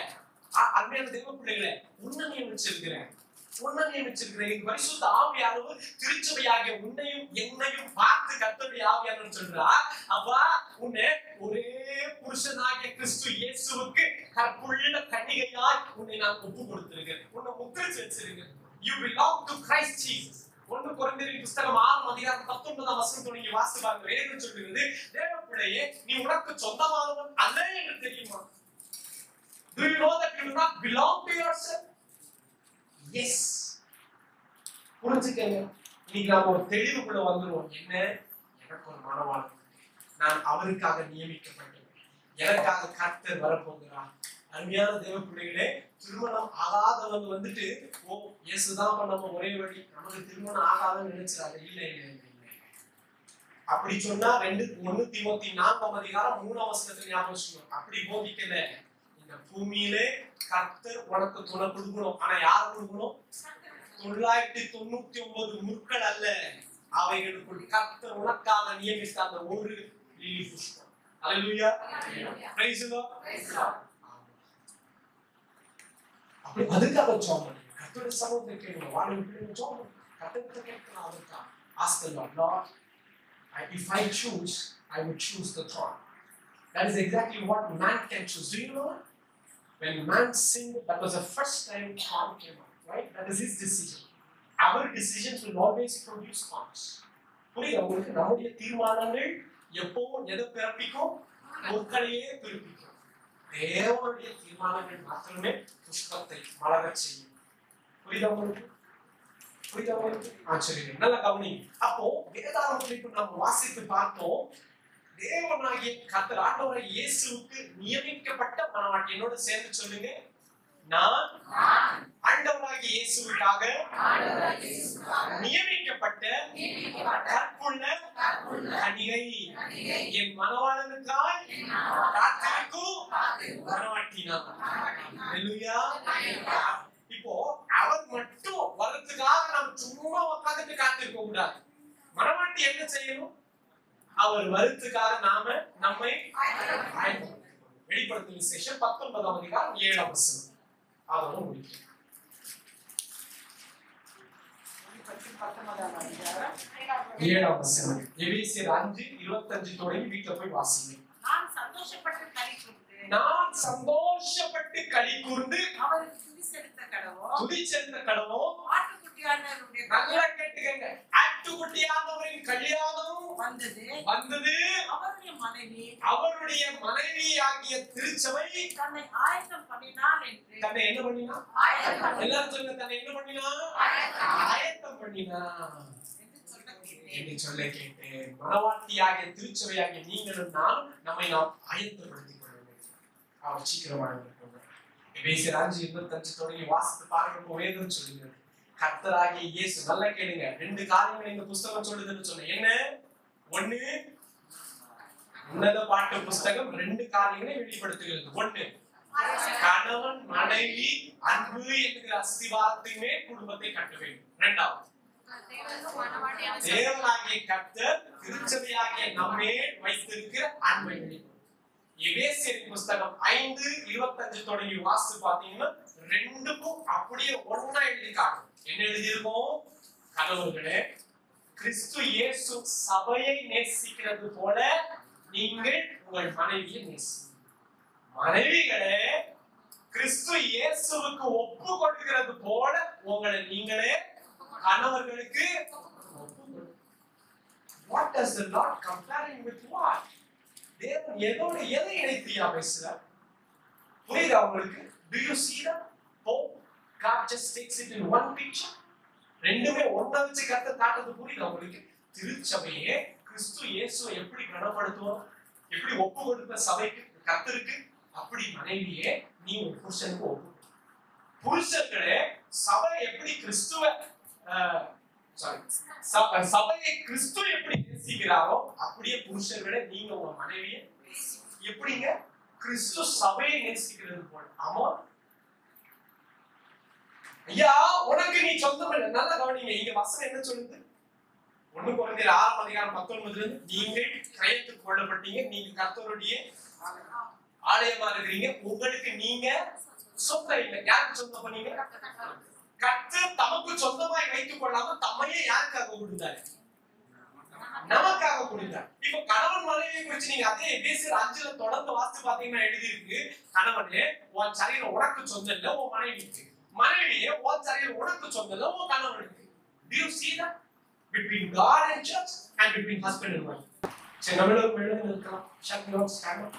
அருமையான தேவ பிள்ளைகளை உன்னை நியமிச்சிருக்கிறேன். பரிசுத்த ஆவியானவர் திருச்சபையாகிய உன்னையும் என்னையும் பார்த்து கர்த்தருடைய ஆவியானவர் சொல்றார், அப்பா உன்னை ஒரே புருஷனாகிய கிறிஸ்து இயேசுவுக்கு கற்புள்ள கன்னிகையாய் உன்னை நான் ஒப்பு கொடுத்திருக்கிறேன். உன்னை முத்திரிச்சு வச்சிருக்கேன். You belong to Christ Jesus. 1 கொரிந்தியர் புத்தகம் 6ஆம் அதிகாரம் 19ஆம் வசனத்தை நீங்க வாசித்து பாருங்க. வேதம் சொல்கிறது, தேவ பிள்ளையே நீ உனக்கு சொந்தமானவன் அல்ல என்று தெரியுமா? Do you know that you do not belong to yourself? Yes. புரிஞ்சுக்கங்க. இன்னைக்கு நாம ஒரு தெளிவுக்குள்ள வந்துருவோம். என்ன? எனக்கு ஒரு மனவாளன், நான் அவருக்காக நியமிக்கப்பட்டேன், எனக்காக கர்த்தர் வரப்போகிறார். அருமையான தேவ பிள்ளைகளே, திருமணம் ஆகாதவங்க வந்துட்டு ஓ இயேசுதான் நம்ம ஒரே வழி, நமக்கு திருமணம் ஆகாதுன்னு நினைச்சாங்க. இல்ல இல்ல இல்ல இல்ல, அப்படி சொன்னா 1 தீமோத்தி 4ஆம் அதிகாரம் 3ஆம் வசனத்தை ஞாபகம் வச்சுக்கணும். அப்படி போதிக்கல. இந்த பூமியிலே கர்த்தர் உனக்கு துணை கொடுக்கணும். ஆனா யார் கொடுக்கணும்? 999 முற்கள் அல்ல, அவைகளுக்குள் கர்த்தர் உனக்காக நியமித்த அந்த ஒரு lily Pushpam. Hallelujah, praise the Lord. அப்படி அதுக்காக ஜெபம் பண்ணுங்க. கர்த்தருடைய சமூகத்தை கேளுங்க. வாழ்க்கையில ஜெபம் பண்ணுங்க. கர்த்தரை கேட்கலாம். அதுக்காக ask the Lord, Lord, if I choose, I would choose the throne. That is exactly what man can choose. Do you know that? When man sinned, that was the first time throne came out, right? That is his decision. Our decisions will always produce thorns. புரியுது உங்களுக்கு? நம்முடைய தீர்மானங்கள் எப்பவும் எதை பிறப்பிக்கும்? முற்களையே பிறப்பிக்கும். தேவனுடைய தீர்மானங்கள் மாத்திரமே புஷ்பத்தை மலரச் செய்யும். புரியுதா உங்களுக்கு? ஆச்சரியம். நல்ல கவனி. அப்போ வேதாகமத்தை நம்ம வாசித்து பார்த்தோம். தேவனாகிய கர்த்தர் ஆண்டவராகிய இயேசுவுக்கு நியமிக்கப்பட்ட மணவாட்டி. என்னோட சேர்ந்து சொல்லுங்க, நான் ஆண்டவராகிய இயேசுவுக்காக நியமிக்கப்பட்ட கற்புள்ள கன்னிகை, என் மணவாளனுக்காய் காத்திருக்கும் மணவாட்டி நான். அல்லேலூயா. இப்போ அவர் மட்டும் வரதுக்காக நம்ம சும்மா உட்கார்ந்துட்டு காத்திருக்க கூடாது. மணவாட்டி என்ன செய்யணும்? அவர் வரதுக்காக நாம நம்மை வெளிப்படுத்தும் விசேஷம் 19ஆம் அதிகாரம் 7ஆம் வசனம். அதோட முடிக்கிறேன். 7ஆம் வசனம். எபேசியர் 5:25 தொடங்கி வீட்டுல போய் வாசிங்க. நான் சந்தோஷப்பட்டு களி கூர்ந்து அவருக்கு துதி செலுத்த கடவோம். ஆட்டுக்குட்டியானவருடைய நல்லா கேட்டுக்கங்க. ஆட்டுக்குட்டியானவரின் கல்யாணம் வந்தது. அவருடைய மனைவியாகிய திருச்சபை தன்னை ஆயத்தம் பண்ணினாள் என்று. தன்னை என்ன பண்ணினா? எல்லாரும் சொல்லுங்க, தன்னை என்ன பண்ணினா? ஆயத்தம் பண்ணினா என்று சொல்ல கேட்டேன். மணவாட்டியாகிய திருச்சபையாகிய நீங்களும் நானும் நம்மை நாம் ஆயத்தப்படுத்திக் கொள்ள வேண்டும். அவர் சீக்கிரமாக இருக்கும். எபேசியர் 5:25 தொடங்கி வாசித்து பாருங்க. வேதம் சொல்லுகிறது, கர்த்தராகிய இயேசு, நல்லா கேளுங்க, 2 காரியங்கள் இந்த புத்தகம் சொல்லுதுன்னு சொன்னேன். என்ன? 1, உன்னத பாட்டு புத்தகம் 2 காரியங்களை வெளிப்படுத்துகிறது. 1, கணவன் மனைவி அன்பு என்கிற அஸ்திவாரத்தையுமே குடும்பத்தை கட்ட வேண்டும். 2வது, தேவனாகிய கர்த்தர் திருச்சபையாகிய நம்மே வைத்திருக்கிற அன்பை வெளிப்படுத்தும். எபேசியர் புத்தகம் 5:25 தொடங்கி வாசித்து பாத்தீங்கன்னா 2க்கும் அப்படியே ஒண்ணா எழுதிருக்காங்க. என்ன எழுதியிருக்கோம்? கணவர்களே, கிறிஸ்து இயேசு சபையை நேசிக்கிறது போல நீங்கள் உங்கள் மனைவியை நேசிங்க. மனைவிகளே, கிறிஸ்து இயேசுவுக்கு ஒப்பு கொடுக்கிறது போல உங்களை நீங்களே கணவர்களுக்கு ஒப்பு கொடுங்க. What does the Lord comparing with what? தேவன் எதை இணைத்தியா பேசுறார்? புரியுதா உங்களுக்கு? Do you see that? Oh, God just takes it in one picture. ரெண்டுமே ஒண்ணா வச்சு கர்த்தர் காட்டுறது புரியுதா உங்களுக்கு? திருச்சபையே கிறிஸ்து இயேசுவை எப்படி கனப்படுத்துவோம், எப்படி ஒப்பு கொடுத்த சபைக்கு கர்த்தருக்கு, அப்படி மனைவியே நீ ஒரு புருஷனுக்கு ஒப்பு. புருஷர்களே சபை எப்படி கிறிஸ்துவ சபையை கிறிஸ்து எப்படி நேசிக்கிறாரோ அப்படியே புருஷர்களே நீங்க உங்க மனைவியை எப்படிங்க கிறிஸ்து சபையை நேசிக்கிறது போல. ஆமா ஐயா, உனக்கு நீ சொந்தம் இல்லை. நல்லா கவனிங்க, இங்க வசனம் என்ன சொல்லுது? 1 கொரிந்தியர் 6:19 நீங்கள் கிரயத்துக்கு கொள்ளப்பட்டீங்க, நீங்க கர்த்தருடைய ஆலயமா இருக்கிறீங்க, உங்களுக்கு நீங்க சொந்தம் இல்லை. யாருக்கு சொந்தம் பண்ணீங்க? கர்த்தர் தமக்கு சொந்தமாய் வைத்துக் கொள்ளாம தம்மையே யாருக்காக கொடுத்தாரு? நமக்காக கொடுத்தார். இப்ப கணவன் மனைவியை குறிச்சு நீங்க அதே எபேசியர் 5ல தொடர்ந்து வாசித்து பாத்தீங்கன்னா எழுதி இருக்கு, கணவனே உன் சரீரம் உனக்கு சொந்தம் இல்லை உன் மனைவிக்கு, மனைவியே உன் சரீரம் உனக்கு சொந்தம் இல்லை உன் கணவனுக்கு. Do you see that? Between God and church and between husband and wife. சரி, நம்மளோட எழுதி இருக்கலாம். Shall we all stand up?